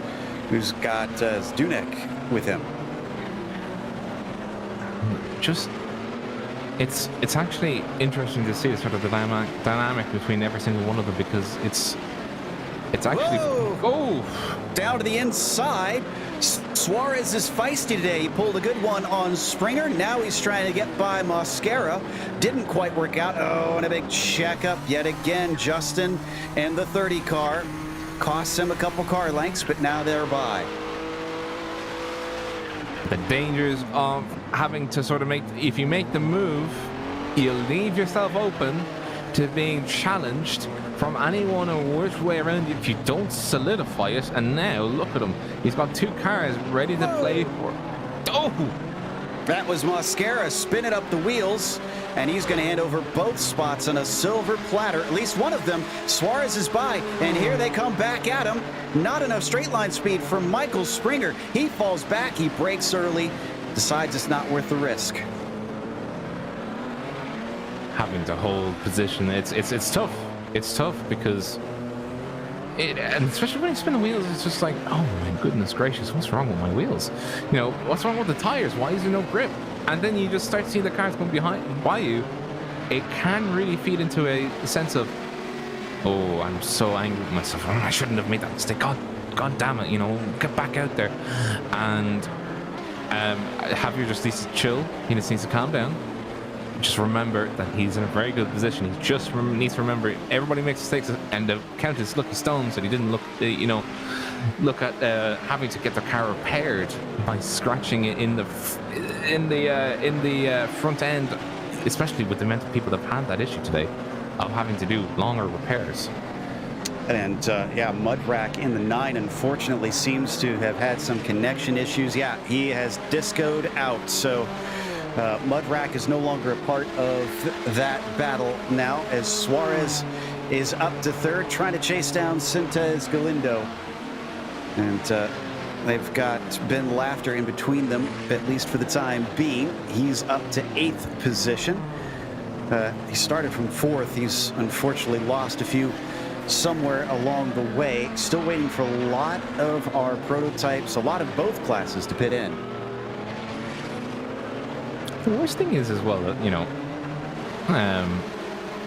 who's got Zdunek with him. It's actually interesting to see sort of the dynamic between every single one of them, because it's actually Down to the inside. Suarez is feisty today. He pulled a good one on Springer. Now he's trying to get by Mosquera. Didn't quite work out. Oh, and a big checkup yet again. Justin and the 30 car costs him a couple car lengths, but now they're by. The dangers of having to sort of if you make the move, you leave yourself open to being challenged from anyone or which way around if you don't solidify it. And now look at him, he's got 2 cars ready to play for. That was Mosquera spinning up the wheels, and he's going to hand over both spots on a silver platter. At least one of them. Suarez is by, and here they come back at him. Not enough straight line speed for Michael Springer. He falls back, he brakes early, decides it's not worth the risk. Having to hold position, it's tough. It's tough because and especially when you spin the wheels, it's just like, oh my goodness gracious, what's wrong with my wheels? You know, what's wrong with the tires? Why is there no grip? And then you just start seeing the cars going by you. It can really feed into a sense of, oh, I'm so angry with myself. Oh, I shouldn't have made that mistake. God damn it, you know, get back out there. And Javier just needs to chill. He just needs to calm down. Just remember that he's in a very good position. He just needs to remember everybody makes mistakes, and the count his lucky stones that he didn't look at having to get their car repaired by scratching it in the front end, especially with the amount of people that have had that issue today of having to do longer repairs. And yeah, Mudrack in the 9 unfortunately seems to have had some connection issues. Yeah, he has discoed out, so Mudrack is no longer a part of that battle now, as Suarez is up to third, trying to chase down Sintez Galindo. And they've got Ben Laughter in between them, at least for the time being. He's up to 8th position. He started from 4th. He's unfortunately lost a few somewhere along the way. Still waiting for a lot of our prototypes, a lot of both classes to pit in. The worst thing is as well that, you know,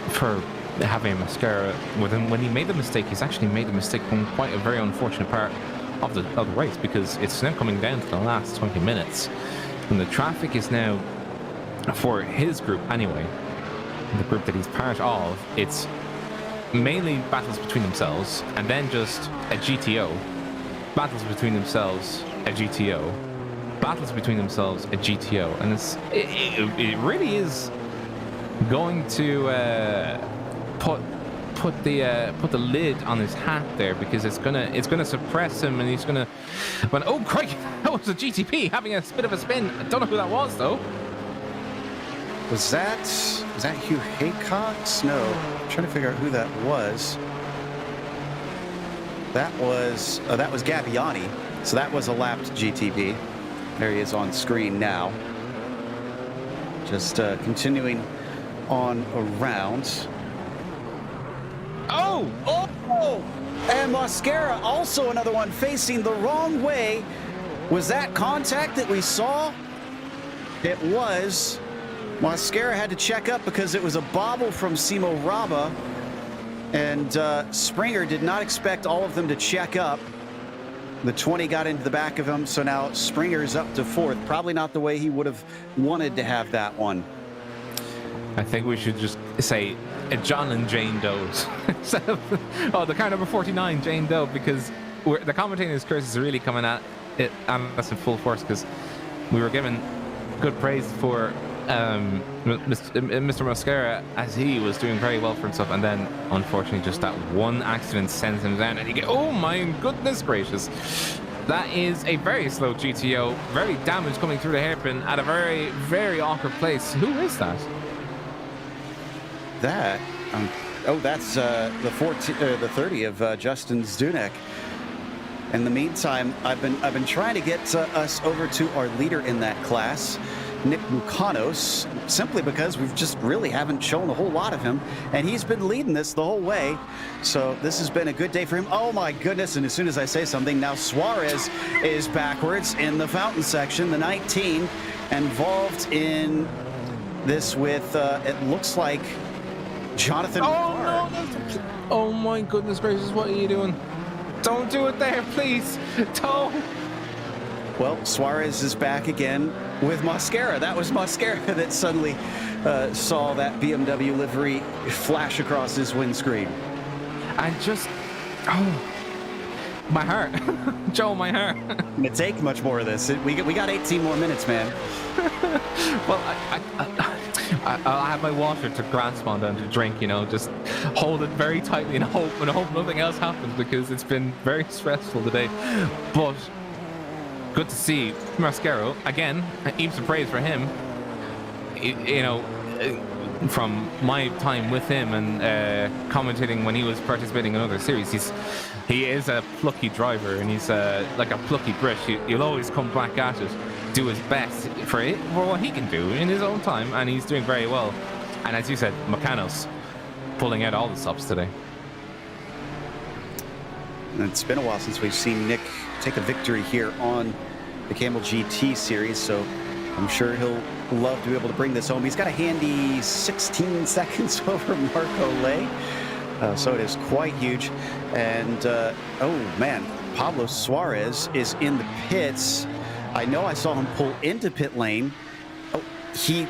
for having Mosquera with him, when he made the mistake, he's actually made the mistake from quite a very unfortunate part of the race, because it's now coming down to the last 20 minutes. And the traffic is now, for his group anyway, the group that he's part of, it's mainly battles between themselves, and then just a GTO. Battles between themselves, a GTO. Battles between themselves, a GTO, and it really is going to put the lid on his hat there, because it's gonna suppress him, and he's gonna. But oh crikey, that was a GTP having a bit of a spin. I don't know who that was though. Was that Hugh Haycox? No, I'm trying to figure out who that was. That was Gabbiani. So that was a lapped GTP. There he is on screen now. Just continuing on around. Oh! And Mosquera, also another one facing the wrong way. Was that contact that we saw? It was. Mosquera had to check up because it was a bobble from Simo Raba. And Springer did not expect all of them to check up. The 20 got into the back of him, so now Springer's up to 4th. Probably not the way he would have wanted to have that one. I think we should just say John and Jane Doe's. Oh, the car number 49, Jane Doe, because the commentator's curse is really coming at it us in full force, because we were given good praise for Mr. Mosquera, as he was doing very well for himself, and then unfortunately just that one accident sends him down, and you get, oh my goodness gracious, that is a very slow GTO, very damaged coming through the hairpin at a very, very awkward place. Who is that? That that's the 30 of Justin Zdunek. In the meantime, I've been trying to get us over to our leader in that class, Nick Mukanos, simply because we've just really haven't shown a whole lot of him, and he's been leading this the whole way. So this has been a good day for him. Oh my goodness, and as soon as I say something, now Suarez is backwards in the fountain section, the 19, involved in this with, it looks like Jonathan. Oh no, oh my goodness gracious, what are you doing? Don't do it there, please. Don't. Well, Suarez is back again with Mosquera. That was Mosquera that suddenly saw that BMW livery flash across his windscreen. And just, oh, my heart. Joe, my heart. It take much more of this. We got 18 more minutes, man. Well, I'll have my water to grasp on and to drink, you know, just hold it very tightly and hope nothing else happens, because it's been very stressful today. But good to see Mascaro again. Heaps of praise for him. You know, from my time with him and commentating when he was participating in other series, he is a plucky driver, and he's like a plucky Brit. He'll always come back at it, do his best for what he can do in his own time, and he's doing very well. And as you said, Mechanos pulling out all the stops today. It's been a while since we've seen Nick take a victory here on the Kamel GT series, so I'm sure he'll love to be able to bring this home. He's got a handy 16 seconds over Marco Lay, so it is quite huge. And oh man, Pablo Suarez is in the pits. I know I saw him pull into pit lane. Oh, he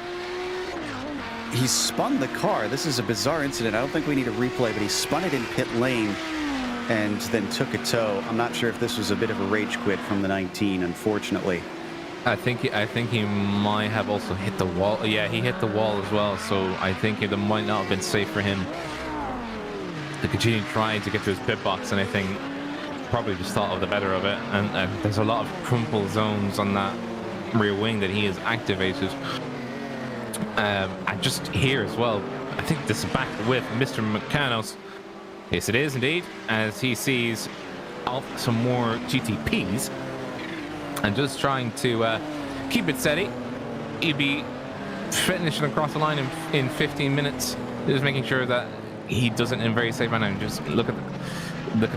spun the car. This is a bizarre incident. I don't think we need a replay, but he spun it in pit lane and then took a tow. I'm not sure if this was a bit of a rage quit from the 19, unfortunately. I think he might have also hit the wall. Yeah, he hit the wall as well, so I think it might not have been safe for him to continue trying to get to his pit box, and I think probably just thought of the better of it. And there's a lot of crumple zones on that rear wing that he has activated. And just here as well, I think this is back with Mr. Mechanos. Yes, it is indeed, as he sees some more GTPs and just trying to keep it steady. He'd be finishing across the line in 15 minutes, just making sure that he does it in a very safe manner. And just look at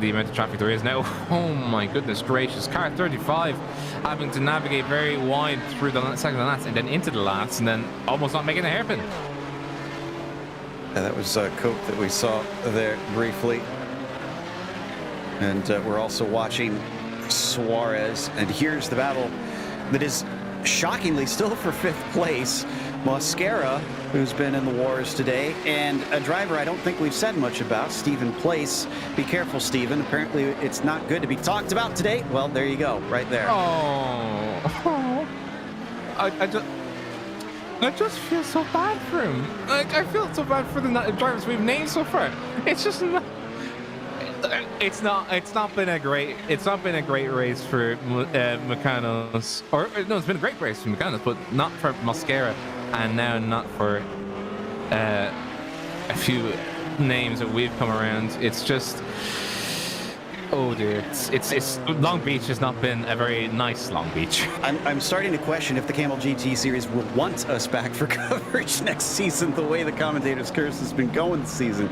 the amount of traffic there is now. Oh my goodness gracious. Car 35 having to navigate very wide through the second to last and then into the last, and then almost not making a hairpin. That was Cope that we saw there briefly. And we're also watching Suarez. And here's the battle that is shockingly still for 5th place. Mascara, who's been in the wars today, and a driver I don't think we've said much about, Stephen Place. Be careful, Stephen. Apparently it's not good to be talked about today. Well, there you go, right there. Oh. I just feel so bad for him. Like, I feel so bad for the drivers we've named so far. It's just not. It's not been a great race for Mechanos. Or no, it's been a great race for Mechanos, but not for Mascara, and now not for a few names that we've come around. It's just. Oh dear, it's Long Beach has not been a very nice Long Beach. I'm starting to question if the Kamel GT series will want us back for coverage next season, the way the commentator's curse has been going this season.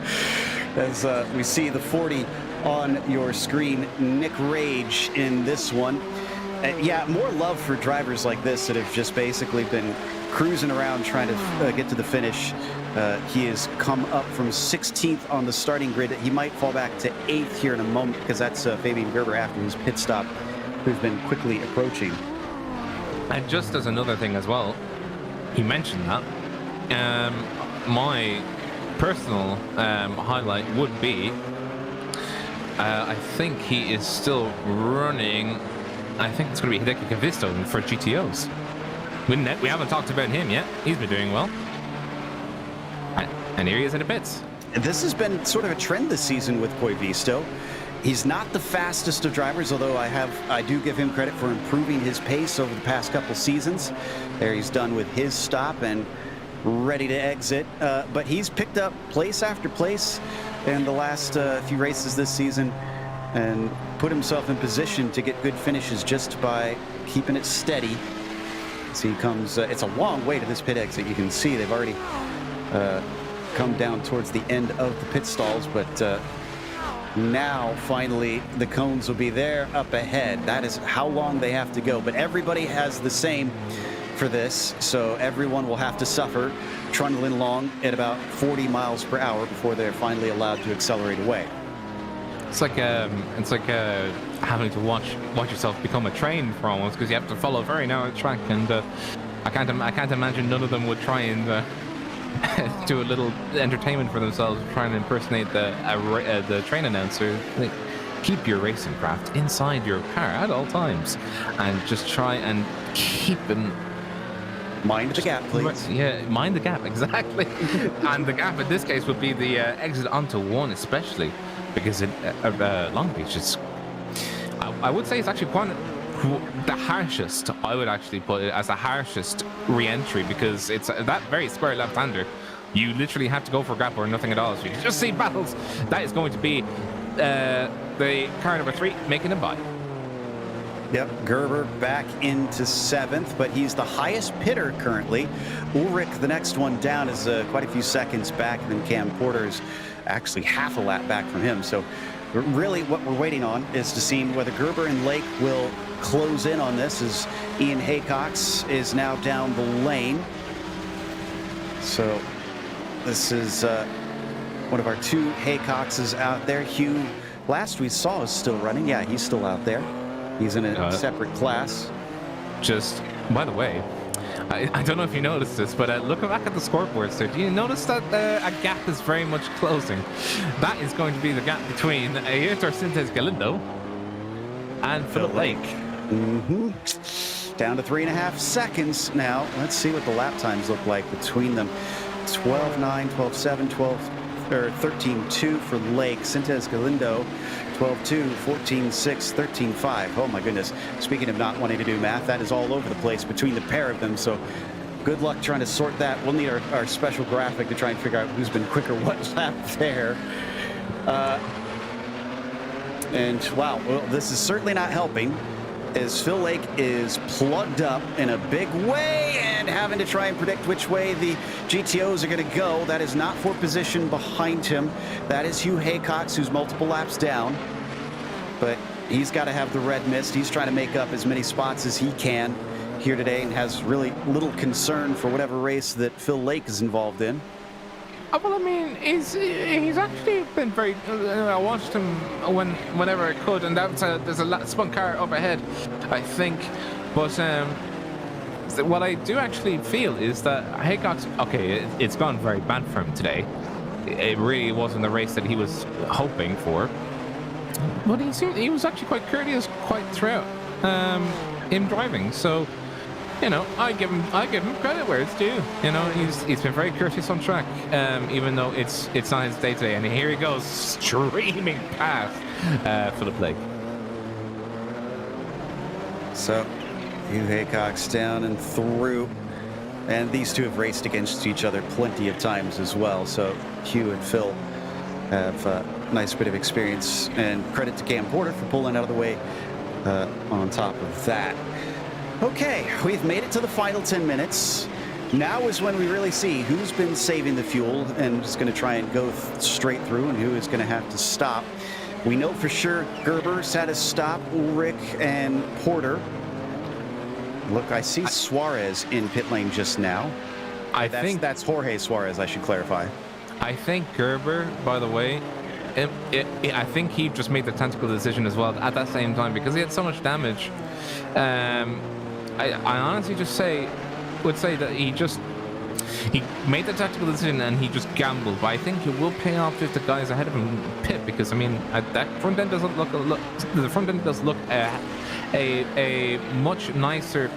As we see the 40 on your screen, Nick Rage in this one. Yeah, more love for drivers like this that have just basically been cruising around trying to get to the finish. He has come up from 16th on the starting grid. He might fall back to 8th here in a moment, because that's Fabian Gerber after his pit stop, who's been quickly approaching. And just as another thing as well, he mentioned that. My personal highlight would be, I think he is still running. I think it's going to be Hideki Kavisto for GTOs. We haven't talked about him yet. He's been doing well. And here he is in the pits. This has been sort of a trend this season with Koivisto. He's not the fastest of drivers, although I do give him credit for improving his pace over the past couple seasons. There he's done with his stop and ready to exit. But he's picked up place after place in the last few races this season and put himself in position to get good finishes just by keeping it steady. So he comes, it's a long way to this pit exit. You can see they've already come down towards the end of the pit stalls, but now finally the cones will be there up ahead. That is how long they have to go, but everybody has the same for this, so everyone will have to suffer trundling along at about 40 miles per hour before they're finally allowed to accelerate away. It's like having to watch yourself become a train for almost, because you have to follow a very narrow track, and I can't imagine none of them would try and do a little entertainment for themselves, trying to impersonate the train announcer. Like, keep your racing craft inside your car at all times, and just try and keep an mind the gap, please. Yeah, mind the gap, exactly. And the gap in this case would be the exit onto 1, especially because Long Beach is, I would say it's actually the harshest. I would actually put it as the harshest re-entry, because it's that very square left-hander. You literally have to go for a grab or nothing at all. So you just see battles. That is going to be the car number 3 making a bye. Yep, Gerber back into 7th, but he's the highest pitter currently. Ulrich, the next one down, is quite a few seconds back than Cam Porter's, actually half a lap back from him. So really what we're waiting on is to see whether Gerber and Lake will close in on this, as Ian Haycox is now down the lane. So this is one of our 2 Haycoxes out there. Hugh, last we saw, is still running. Yeah, he's still out there. He's in a separate class. Just, by the way, I don't know if you noticed this, but looking back at the scoreboards there, do you notice that a gap is very much closing? That is going to be the gap between Ayrton Sintes Galindo and Philip Lake. Down to 3.5 seconds now. Let's see what the lap times look like between them. 12.9, 12.7, 13.2 for Lake. Sintes Galindo, 12.2, 14.6, 13.5. Oh my goodness. Speaking of not wanting to do math, that is all over the place between the pair of them. So good luck trying to sort that. We'll need our special graphic to try and figure out who's been quicker what lap there. And wow, well, this is certainly not helping, as Phil Lake is plugged up in a big way and having to try and predict which way the GTOs are going to go. That is not for position behind him. That is Hugh Haycox, who's multiple laps down. But he's got to have the red mist. He's trying to make up as many spots as he can here today, and has really little concern for whatever race that Phil Lake is involved in. Well, I mean, he's actually been very. I watched him whenever I could, and there's a spun car up ahead, I think. But what I do actually feel is that Haycox, okay, it's gone very bad for him today. It really wasn't the race that he was hoping for. But he was actually quite courteous quite throughout him driving. So, you know, I give him credit where it's due. You know, he's been very courteous on track, even though it's not his day today. And here he goes, streaming past Philip Lake. So, Hugh Haycox down and through, and these two have raced against each other plenty of times as well. So Hugh and Phil have a nice bit of experience, and credit to Cam Porter for pulling out of the way on top of that. Okay, we've made it to the final 10 minutes. Now is when we really see who's been saving the fuel and is going to try and go straight through, and who is going to have to stop. We know for sure Gerber's had to stop Ulrich and Porter. Look, I see Suarez in pit lane just now. I think that's Jorge Suarez, I should clarify. I think Gerber, by the way, I think he just made the tactical decision as well at that same time, because he had so much damage. I honestly would say that he made the tactical decision and he just gambled. But I think it will pay off if the guys ahead of him pit, because I mean that front end doesn't look. The front end does look a much nicer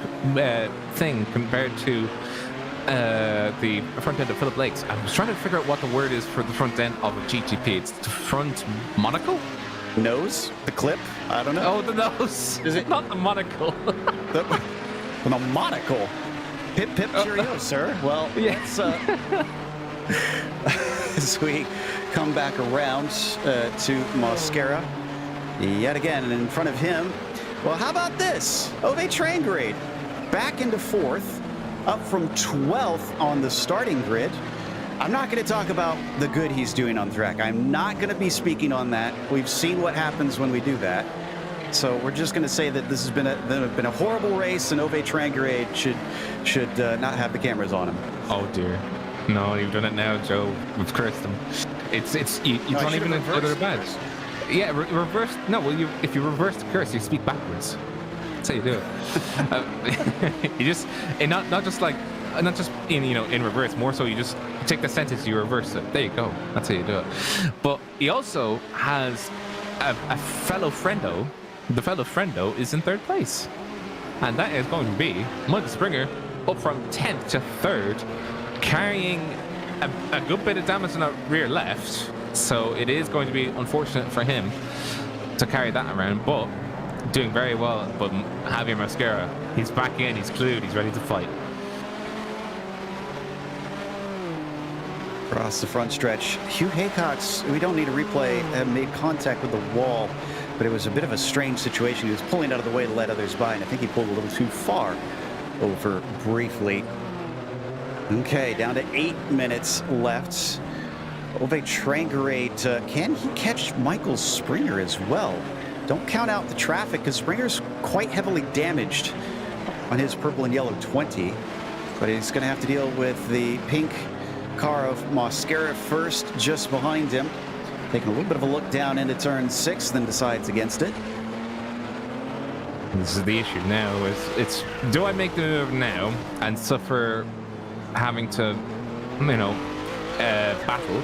thing compared to the front end of Philip Lake's. I was trying to figure out what the word is for the front end of a GTP. It's the front monocle? Nose? The clip? I don't know. Oh, the nose. Is it not the monocle? the monocle? Pip, pip, cheerio, sir. Well, yeah. As we come back around to Mosquera yet again, and in front of him, well, how about this? Ove Trangrade back into 4th, up from 12th on the starting grid. I'm not going to talk about the good he's doing on track. I'm not going to be speaking on that. We've seen what happens when we do that. So we're just going to say that this has been a horrible race, and Ove Trangrade should not have the cameras on him. Oh dear. No, you've done it now, Joe. We've cursed them. You don't even include a badge. Yeah, reverse. No, well, if you reverse the curse, you speak backwards. That's how you do it. You just, and not just in reverse. More so, you just take the sentence, you reverse it. There you go. That's how you do it. But he also has a fellow friendo. The fellow friendo is in 3rd place, and that is going to be Michael Springer, up from 10th to 3rd, carrying a good bit of damage in that rear left. So it is going to be unfortunate for him to carry that around, but doing very well, but Javier Mascara, he's back in, he's clued, he's ready to fight. Across the front stretch, Hugh Haycock's, we don't need a replay, made contact with the wall, but it was a bit of a strange situation. He was pulling out of the way to let others by, and I think he pulled a little too far over briefly. Okay, down to 8 minutes left. Ove Trangerade, can he catch Michael Springer as well? Don't count out the traffic because Springer's quite heavily damaged on his purple and yellow 20, but he's going to have to deal with the pink car of Mascara first, just behind him. Taking a little bit of a look down into turn 6, then decides against it. This is the issue now. It's do I make the move now and suffer having to, you know, battle,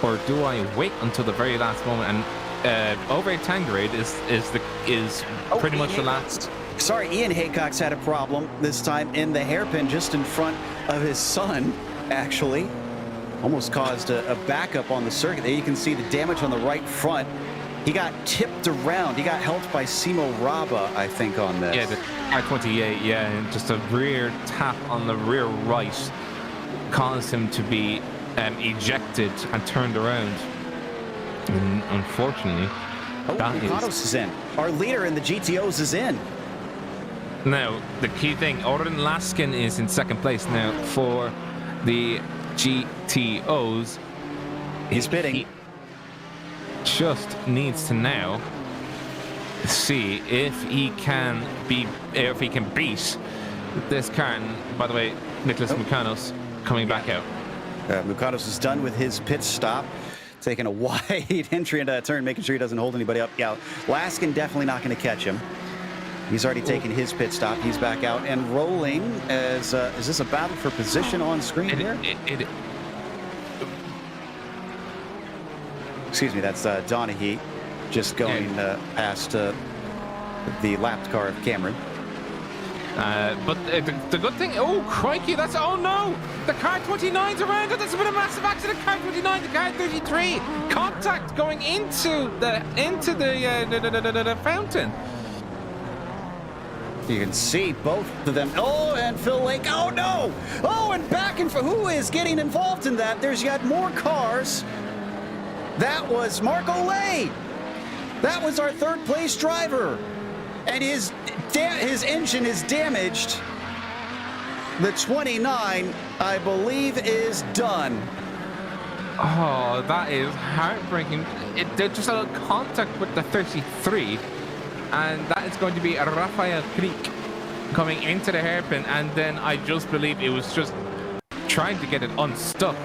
or do I wait until the very last moment? And Ove Trangerade is pretty much the last. Sorry, Ian Haycock's had a problem this time in the hairpin just in front of his son, actually. Almost caused a backup on the circuit. There you can see the damage on the right front. He got tipped around. He got helped by Simo Raba, I think, on this. Yeah, the R28, yeah, and just a rear tap on the rear right caused him to be ejected and turned around. And unfortunately, Lotus is in. Our leader in the GTOs is in. Now, the key thing, Oren Laskin is in second place now for the GTOs. He's bidding. He just needs to now see if he can beat this car. And by the way, Nicholas Mukanos coming back out. Mukanos is done with his pit stop, taking a wide entry into that turn, making sure he doesn't hold anybody up. Yeah, Laskin definitely not going to catch him. He's already taken his pit stop. He's back out and rolling. As is this a battle for position on screen here? Excuse me, that's Donaghy just going past the lapped car of Cameron. But the good thing, oh crikey, that's, oh no, the car 29's around it. That's been a massive accident. Car 29, the car 33, contact going into the fountain. You can see both of them. Oh, and Phil Lake. Oh no! Oh, and back and forth. Who is getting involved in that? There's yet more cars. That was Marco Lay. That was our third place driver, and his engine is damaged. The 29, I believe, is done. Oh, that is heartbreaking. There's just a little contact with the 33, and that is going to be Rafael Creek coming into the hairpin, and then I just believe it was just trying to get it unstuck.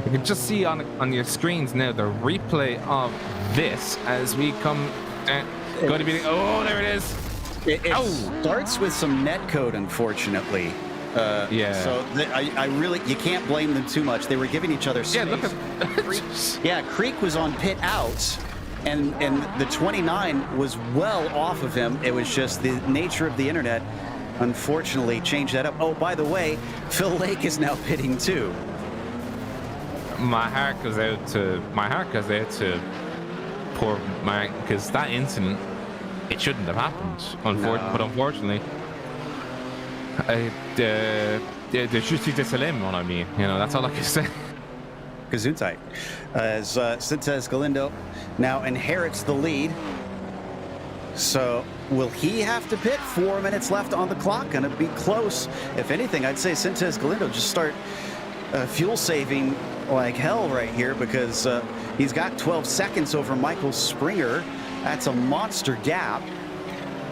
You can just see on your screens now the replay of this as we come going to be, oh, there it is. It starts with some netcode, unfortunately. Yeah. So I really, you can't blame them too much. They were giving each other space. Yeah, look at yeah, Creek was on pit out, and the 29 was well off of him. It was just the nature of the internet, unfortunately, changed that up. Oh, by the way, Phil Lake is now pitting too. My heart goes out to poor Mark, because that incident, it shouldn't have happened. But unfortunately, the justice de Salim, I mean, you know, that's all I can say. Gesundheit. As Sintez Galindo now inherits the lead. So will he have to pit? 4 minutes left on the clock. Gonna be close. If anything, I'd say Sintez Galindo just start fuel saving like hell right here, because he's got 12 seconds over Michael Springer. That's a monster gap.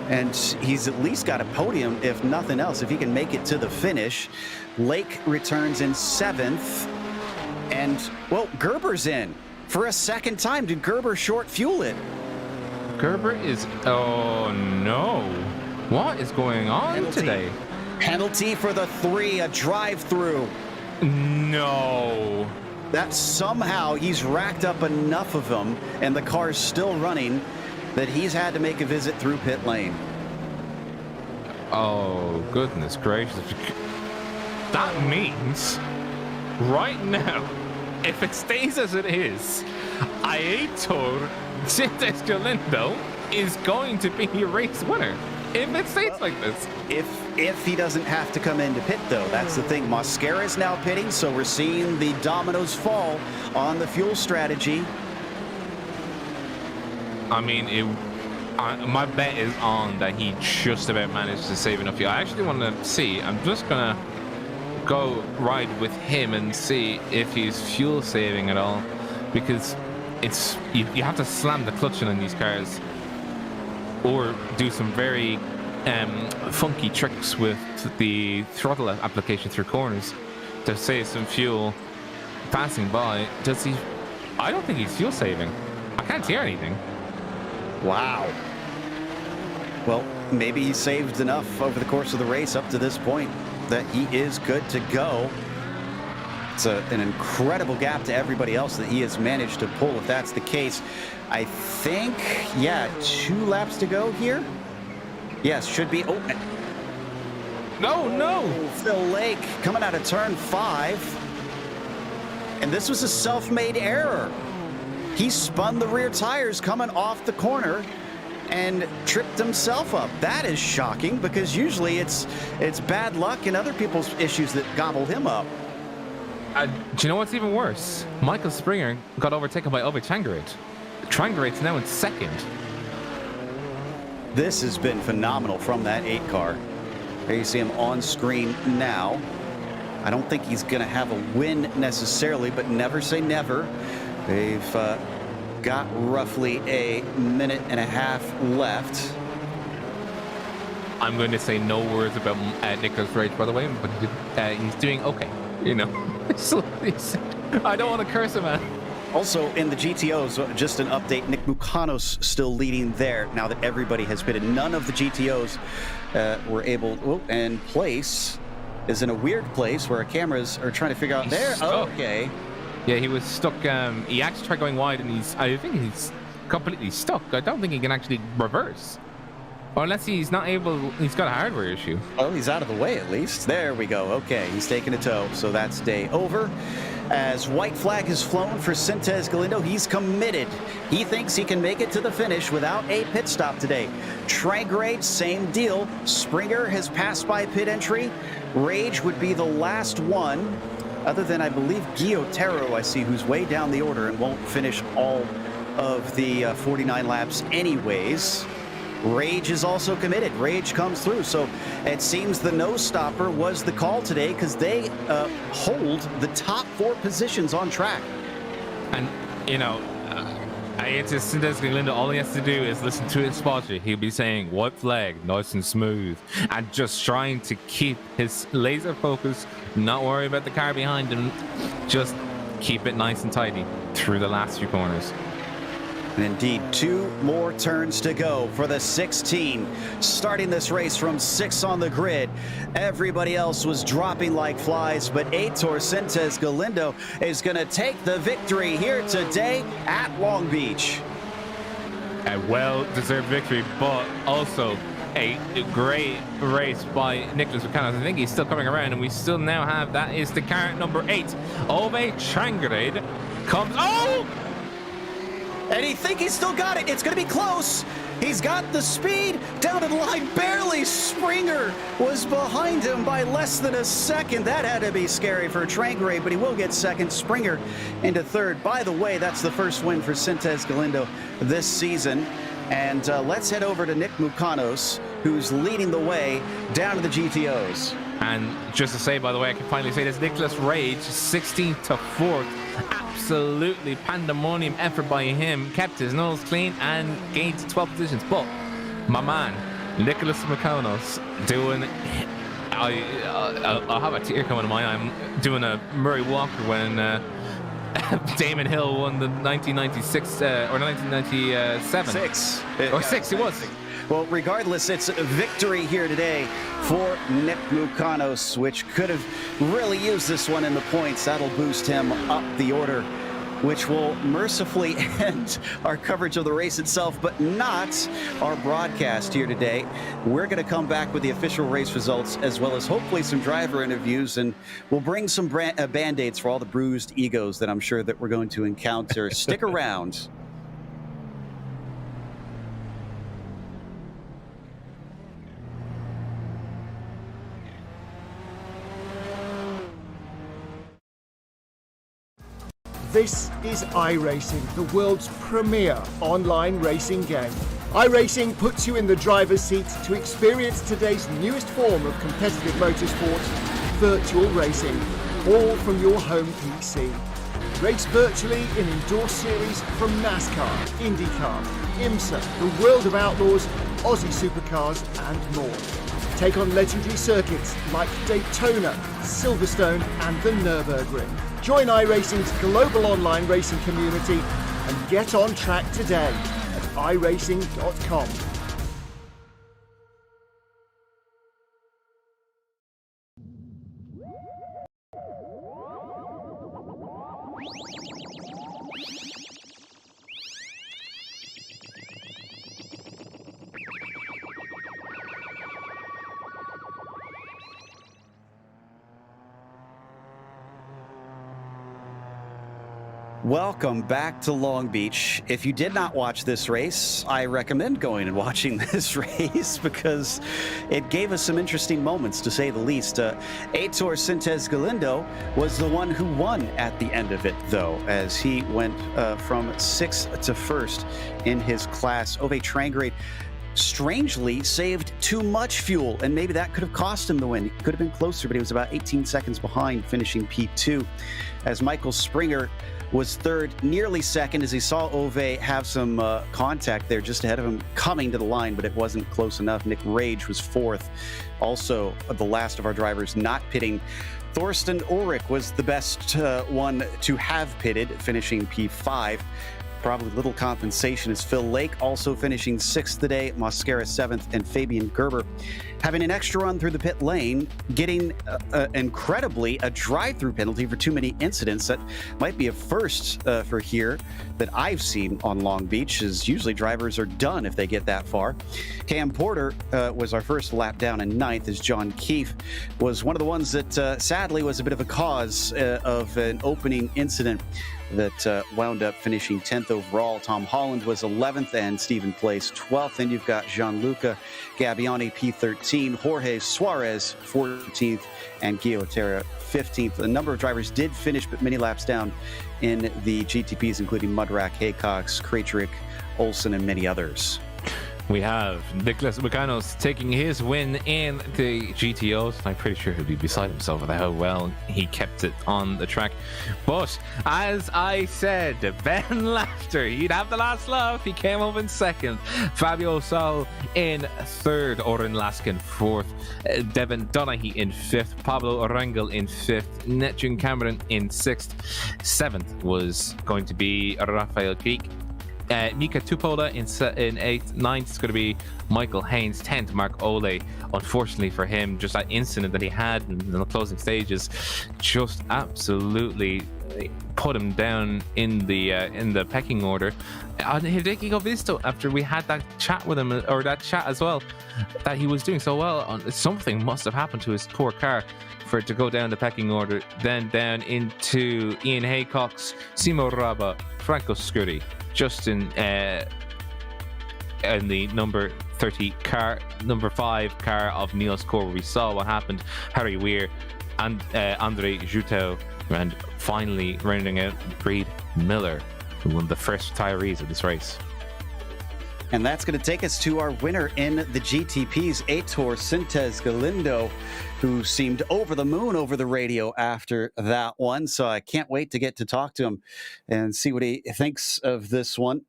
And he's at least got a podium, if nothing else, if he can make it to the finish. Lake returns in 7th. And, well, Gerber's in for a second time. Did Gerber short fuel it? Gerber is, oh no. What is going on today? Penalty for the 3, a drive-through. No. That somehow he's racked up enough of them, and the car's still running, that he's had to make a visit through pit lane. Oh, goodness gracious. That means, right now, if it stays as it is, Aitor Sintez Galindo is going to be a race winner if it stays like this. If he doesn't have to come in to pit, though, that's the thing. Mosquera is now pitting, so we're seeing the dominoes fall on the fuel strategy. I mean, my bet is on that he just about managed to save enough fuel. I actually want to see. I'm just gonna go ride with him and see if he's fuel saving at all, because it's you have to slam the clutch in on these cars or do some very funky tricks with the throttle application through corners to save some fuel passing by. Does he? I don't think he's fuel saving. I can't hear anything. Wow. Well, maybe he saved enough over the course of the race up to this point that he is good to go. It's an incredible gap to everybody else that he has managed to pull, if that's the case. I think, yeah, 2 laps to go here. Yes, should be. Oh, no. Phil Lake coming out of turn 5. And this was a self-made error. He spun the rear tires coming off the corner and tripped himself up. That is shocking, because usually it's bad luck and other people's issues that gobbled him up. Do you know what's even worse? Michael Springer got overtaken by Ove Changarit. Changarate's now in second. This has been phenomenal from that 8 car. There you see him on screen now. I don't think he's going to have a win necessarily, but never say never. They've got roughly a minute and a half left. I'm going to say no words about Nicholas Rage, by the way, but he's doing okay, you know. So I don't want to curse him, man. Also in the GTOs, just an update, Nick Mukanos still leading there now that everybody has pitted. None of the GTOs were able, and place is in a weird place where our cameras are trying to figure out He's there. stuck. Okay. Yeah, he was stuck. He actually tried going wide, and I think he's completely stuck. I don't think he can actually reverse. Or unless he's not able, he's got a hardware issue. Well, he's out of the way at least. There we go. Okay, he's taking a tow, so that's day over. As white flag has flown for Sintez Galindo, he's committed. He thinks he can make it to the finish without a pit stop today. Trangrade, same deal. Springer has passed by pit entry. Rage would be the last one, other than, I believe, Guillotero, I see, who's way down the order and won't finish all of the 49 laps anyways. Rage is also committed. Rage comes through. So it seems the no stopper was the call today, because they hold the top 4 positions on track. And, you know, it's just Sintez Galindo. All he has to do is listen to his spotter. He'll be saying, white flag, nice and smooth. And just trying to keep his laser focus, not worry about the car behind him. Just keep it nice and tidy through the last few corners. And indeed, 2 more turns to go for the 16. Starting this race from 6 on the grid. Everybody else was dropping like flies, but Aitor Sintez Galindo is going to take the victory here today at Long Beach. A well-deserved victory, but also a great race by Nicholas Mukanos. I think he's still coming around, and we still now have, that is the car number 8. Ove Changrade comes, And he think he's still got it. It's going to be close. He's got the speed down to the line. Barely. Springer was behind him by less than a second. That had to be scary for Trangrade, but he will get second. Springer into third. By the way, that's the first win for Sintez Galindo this season. And let's head over to Nick Mukanos, who's leading the way down to the GTOs. And just to say, by the way, I can finally say this, Nicholas Rage, 16th to 4th. Absolutely pandemonium effort by him. Kept his nose clean and gained 12 positions. But my man, Nicholas Mukanos, doing... I'll have a tear coming to my eye. I'm doing a Murray Walker when Damon Hill won the 1996 or 1997. 6. Or 6, it was. Well, regardless, it's a victory here today for Nick Mukanos, which could have really used this one in the points. That'll boost him up the order, which will mercifully end our coverage of the race itself, but not our broadcast here today. We're going to come back with the official race results, as well as hopefully some driver interviews, and we'll bring some Band-Aids for all the bruised egos that I'm sure that we're going to encounter. Stick around. This is iRacing, the world's premier online racing game. iRacing puts you in the driver's seat to experience today's newest form of competitive motorsport, virtual racing, all from your home PC. Race virtually in indoor series from NASCAR, IndyCar, IMSA, the World of Outlaws, Aussie Supercars and more. Take on legendary circuits like Daytona, Silverstone and the Nürburgring. Join iRacing's global online racing community and get on track today at iRacing.com. Welcome back to Long Beach. If you did not watch this race, I recommend going and watching this race because it gave us some interesting moments, to say the least. Aitor Sintes Galindo was the one who won at the end of it, though, as he went from 6th to 1st in his class. Ove Trangrade strangely saved too much fuel, and maybe that could have cost him the win. It could have been closer, but he was about 18 seconds behind, finishing P2, as Michael Springer was third, nearly second, as he saw Ove have some contact there just ahead of him coming to the line, but it wasn't close enough. Nick Rage was fourth, also the last of our drivers not pitting. Thorsten Ulrich was the best one to have pitted, finishing P5. Probably little compensation as Phil Lake also finishing 6th today, Mosquera 7th, and Fabian Gerber having an extra run through the pit lane, getting incredibly a drive-through penalty for too many incidents. That might be a first for here that I've seen on Long Beach, as usually drivers are done if they get that far. Cam Porter was our first lap down in 9th, as John Keefe was one of the ones that sadly was a bit of a cause of an opening incident that wound up finishing 10th overall. Tom Holland was 11th and Stephen Place 12th. And you've got Gianluca Gabbiani P13, Jorge Suarez 14th, and Guillermo Terra 15th. A number of drivers did finish, but many laps down in the GTPs, including Mudrack, Haycox, Krejcik, Olsen, and many others. We have Nicholas Mecanos taking his win in the GTOs. I'm pretty sure he'll be beside himself with how well he kept it on the track. But as I said, Ben Laughter, he'd have the last laugh. He came up in second. Fabio Sol in third. Oren Laskin fourth. Devin Donaghy in fifth. Pablo Orengel in fifth. Netjun Cameron in sixth. Seventh was going to be Rafael Geek. Mika Tupola in 8th. 9th is going to be Michael Haynes. 10th, Mark Ole. Unfortunately for him, just that incident that he had in the closing stages just absolutely put him down in the pecking order. On Hideki Visto, after we had that chat with him, or that chat as well, that he was doing so well, something must have happened to his poor car for it to go down the pecking order. Then down into Ian Haycox, Simo Raba, Franco Scurri, Justin in the number 30 car, number 5 car of Niels Core, where we saw what happened. Harry Weir and Andre Juteau, and finally rounding out Reed Miller, who won the first retirees of this race. And that's going to take us to our winner in the GTPs, Aitor Sintes Galindo, who seemed over the moon over the radio after that one. So I can't wait to get to talk to him and see what he thinks of this one,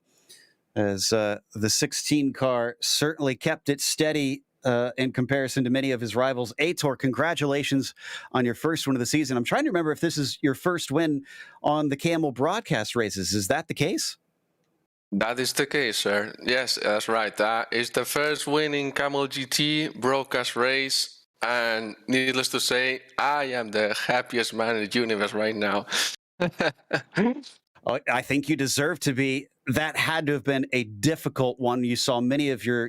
as the 16 car certainly kept it steady in comparison to many of his rivals. Aitor, congratulations on your first win of the season. I'm trying to remember if this is your first win on the Kamel broadcast races. Is that the case? That is the case, sir. Yes, that's right. That is the first win in Kamel GT broadcast race. And needless to say, I am the happiest man in the universe right now. Oh, I think you deserve to be. That had to have been a difficult one. You saw many of your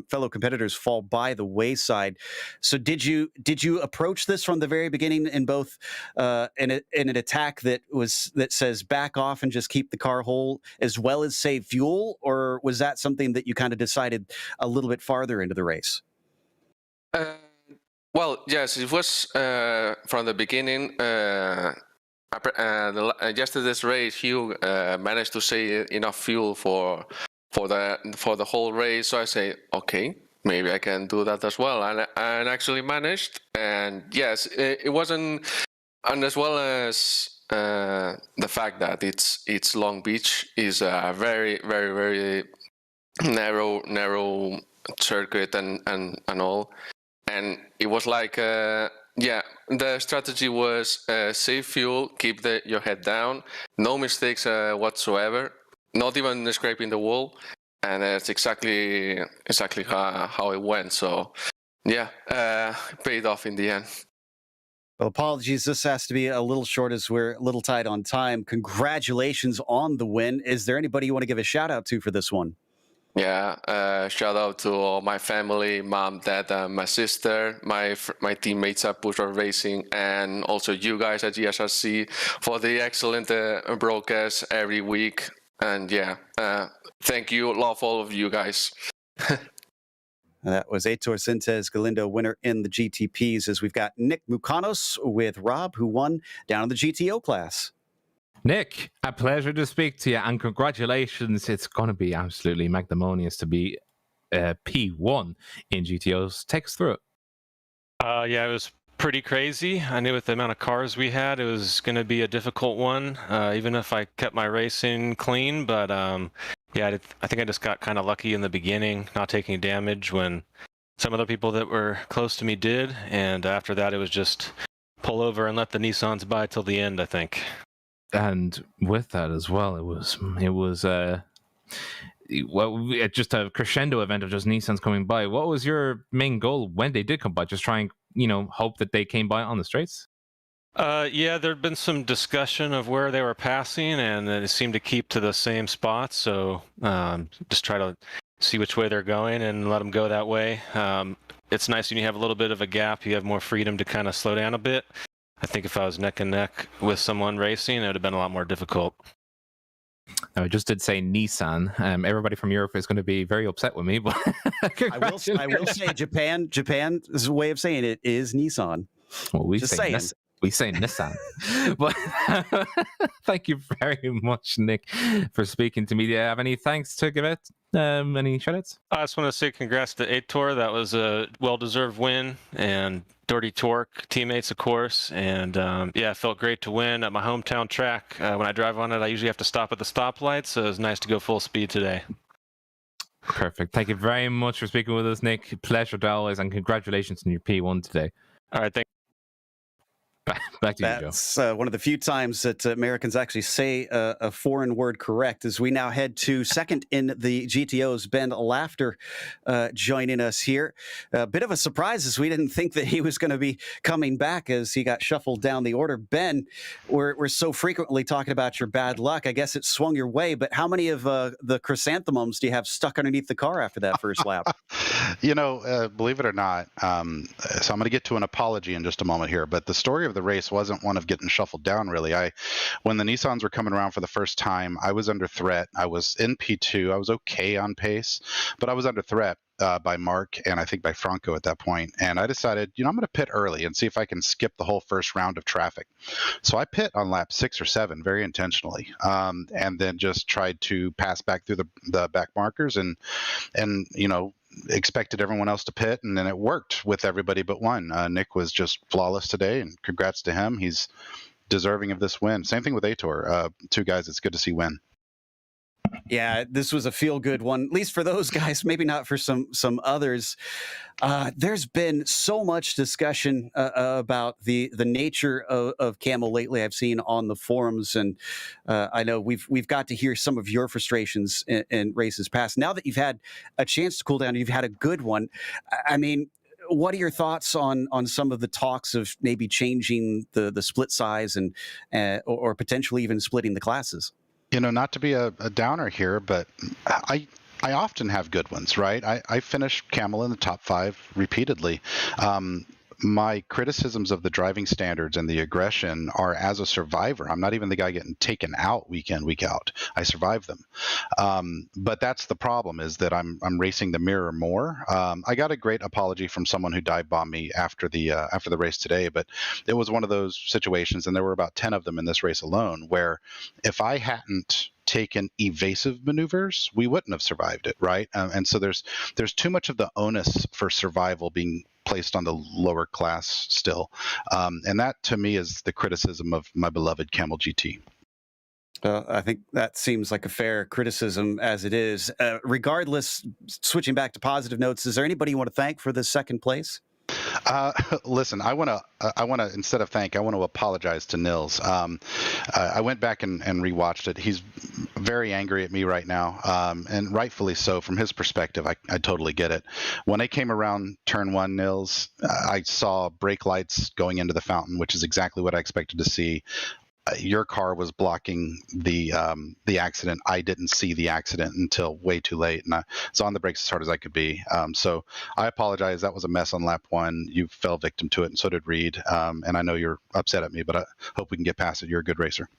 fellow competitors fall by the wayside. So did you approach this from the very beginning in both in an attack that says back off and just keep the car whole, as well as save fuel, or was that something that you kind of decided a little bit farther into the race? Well, yes, it was from the beginning. Yesterday's race, Hugh managed to save enough fuel for the whole race. So I say, okay, maybe I can do that as well, and actually managed. And yes, it wasn't, and as well as the fact that it's Long Beach is a very very very narrow circuit and all, and it was like the strategy was save fuel, keep your head down, no mistakes whatsoever, not even scraping the wall, and that's exactly how it went. So yeah, paid off in the end. Well, apologies. This has to be a little short as we're a little tight on time. Congratulations on the win. Is there anybody you want to give a shout out to for this one? Yeah, shout out to all my family, mom, dad, my sister, my teammates at Push Racing, and also you guys at GSRC for the excellent broadcast every week. And yeah, thank you. Love all of you guys. That was Heitor Sintes Galindo, winner in the GTPs, as we've got Nick Mukanos with Rob, who won down in the GTO class. Nick, a pleasure to speak to you, and congratulations. It's going to be absolutely magnanimous to be P1 in GTOs. Take us through it. Yeah, it was pretty crazy. I knew with the amount of cars we had, it was going to be a difficult one, even if I kept my racing clean. But yeah, I think I just got kind of lucky in the beginning, not taking damage when some other people that were close to me did. And after that, it was just pull over and let the Nissans by till the end, I think. And with that as well, it was just a crescendo event of just Nissans coming by. What was your main goal when they did come by? Just try and, hope that they came by on the straights? Yeah, there'd been some discussion of where they were passing, and it seemed to keep to the same spots. So just try to see which way they're going and let them go that way. It's nice when you have a little bit of a gap. You have more freedom to kind of slow down a bit. I think if I was neck and neck with someone racing, it would have been a lot more difficult. Now, I just did say Nissan. Everybody from Europe is going to be very upset with me, but I will say Japan's way of saying it is Nissan. Well, we just say saying. We say Nissan. But thank you very much, Nick, for speaking to me. Do you have any thanks to give it? Any shout-outs? I just want to say congrats to Heitor. That was a well-deserved win. And Dirty Torque teammates, of course. And yeah, it felt great to win at my hometown track. When I drive on it, I usually have to stop at the stoplight, so it was nice to go full speed today. Perfect. Thank you very much for speaking with us, Nick. Pleasure to always, and congratulations on your P1 today. All right, Back to you, Joe. That's one of the few times that Americans actually say a foreign word correct. As we now head to second in the GTOs, Ben Laughter joining us here. A bit of a surprise, as we didn't think that he was going to be coming back as he got shuffled down the order. Ben, we're so frequently talking about your bad luck. I guess it swung your way, but how many of the chrysanthemums do you have stuck underneath the car after that first lap? Believe it or not, so I'm going to get to an apology in just a moment here, but the story of the race wasn't one of getting shuffled down, really. When the Nissans were coming around for the first time, I was under threat. I was in P2. I was okay on pace, but I was under threat by Mark and I think by Franco at that point. And I decided, I'm going to pit early and see if I can skip the whole first round of traffic. So I pit on lap 6 or 7 very intentionally, and then just tried to pass back through the back markers and expected everyone else to pit, and then it worked with everybody but one. Nick was just flawless today, and congrats to him. He's deserving of this win. Same thing with Heitor. Two guys it's good to see win. Yeah, this was a feel-good one, at least for those guys, maybe not for some others. There's been so much discussion about the nature of Kamel lately. I've seen on the forums, and I know we've got to hear some of your frustrations in races past. Now that you've had a chance to cool down, you've had a good one. I mean, what are your thoughts on some of the talks of maybe changing the split size and or potentially even splitting the classes? Not to be a downer here, but I often have good ones, right? I finish Kamel in the top 5 repeatedly. my criticisms of the driving standards and the aggression are as a survivor. I'm not even the guy getting taken out week in, week out. I survive them. But that's the problem, is that I'm racing the mirror more. I got a great apology from someone who dive bombed me after the race today, but it was one of those situations, and there were about 10 of them in this race alone, where if I hadn't taken evasive maneuvers, we wouldn't have survived it, right? And so there's too much of the onus for survival being placed on the lower class still, and that to me is the criticism of my beloved Kamel GT. I think that seems like a fair criticism as it is. Regardless, switching back to positive notes, is there anybody you want to thank for the second place? Listen, I want to instead of thank, I want to apologize to Nils. I went back and rewatched it. He's very angry at me right now, and rightfully so. From his perspective, I totally get it. When I came around turn one, Nils, I saw brake lights going into the fountain, which is exactly what I expected to see. Your car was blocking the accident. I didn't see the accident until way too late, and I was on the brakes as hard as I could be. So I apologize. That was a mess on lap one. You fell victim to it, and so did Reed. And I know you're upset at me, but I hope we can get past it. You're a good racer.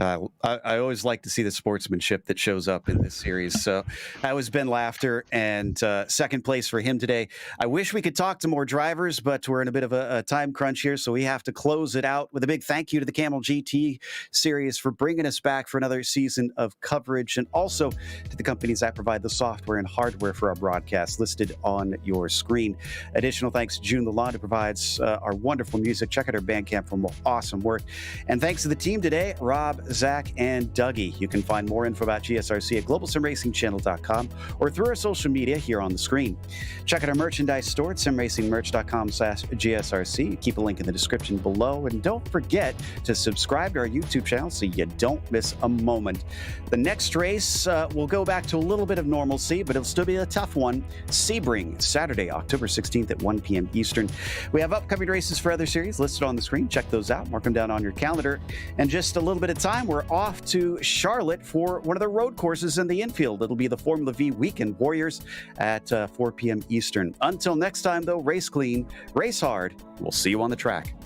I always like to see the sportsmanship that shows up in this series. So that was Ben Laughter, and second place for him today. I wish we could talk to more drivers, but we're in a bit of a time crunch here, so we have to close it out with a big thank you to the Kamel GT series for bringing us back for another season of coverage, and also to the companies that provide the software and hardware for our broadcast listed on your screen. Additional thanks to June Lalonde, who provides our wonderful music. Check out our Bandcamp for more awesome work. And thanks to the team today, Rob, Zach, and Dougie. You can find more info about GSRC at globalsimracingchannel.com or through our social media here on the screen. Check out our merchandise store at simracingmerch.com/GSRC. Keep a link in the description below. And don't forget to subscribe to our YouTube channel so you don't miss a moment. The next race will go back to a little bit of normalcy, but it'll still be a tough one. Sebring, Saturday, October 16th at 1 p.m. Eastern. We have upcoming races for other series listed on the screen. Check those out. Mark them down on your calendar. And just a little bit of time, we're off to Charlotte for one of the road courses in the infield. It'll be the Formula V Weekend Warriors at 4 p.m. Eastern. Until next time, though, race clean, race hard. We'll see you on the track.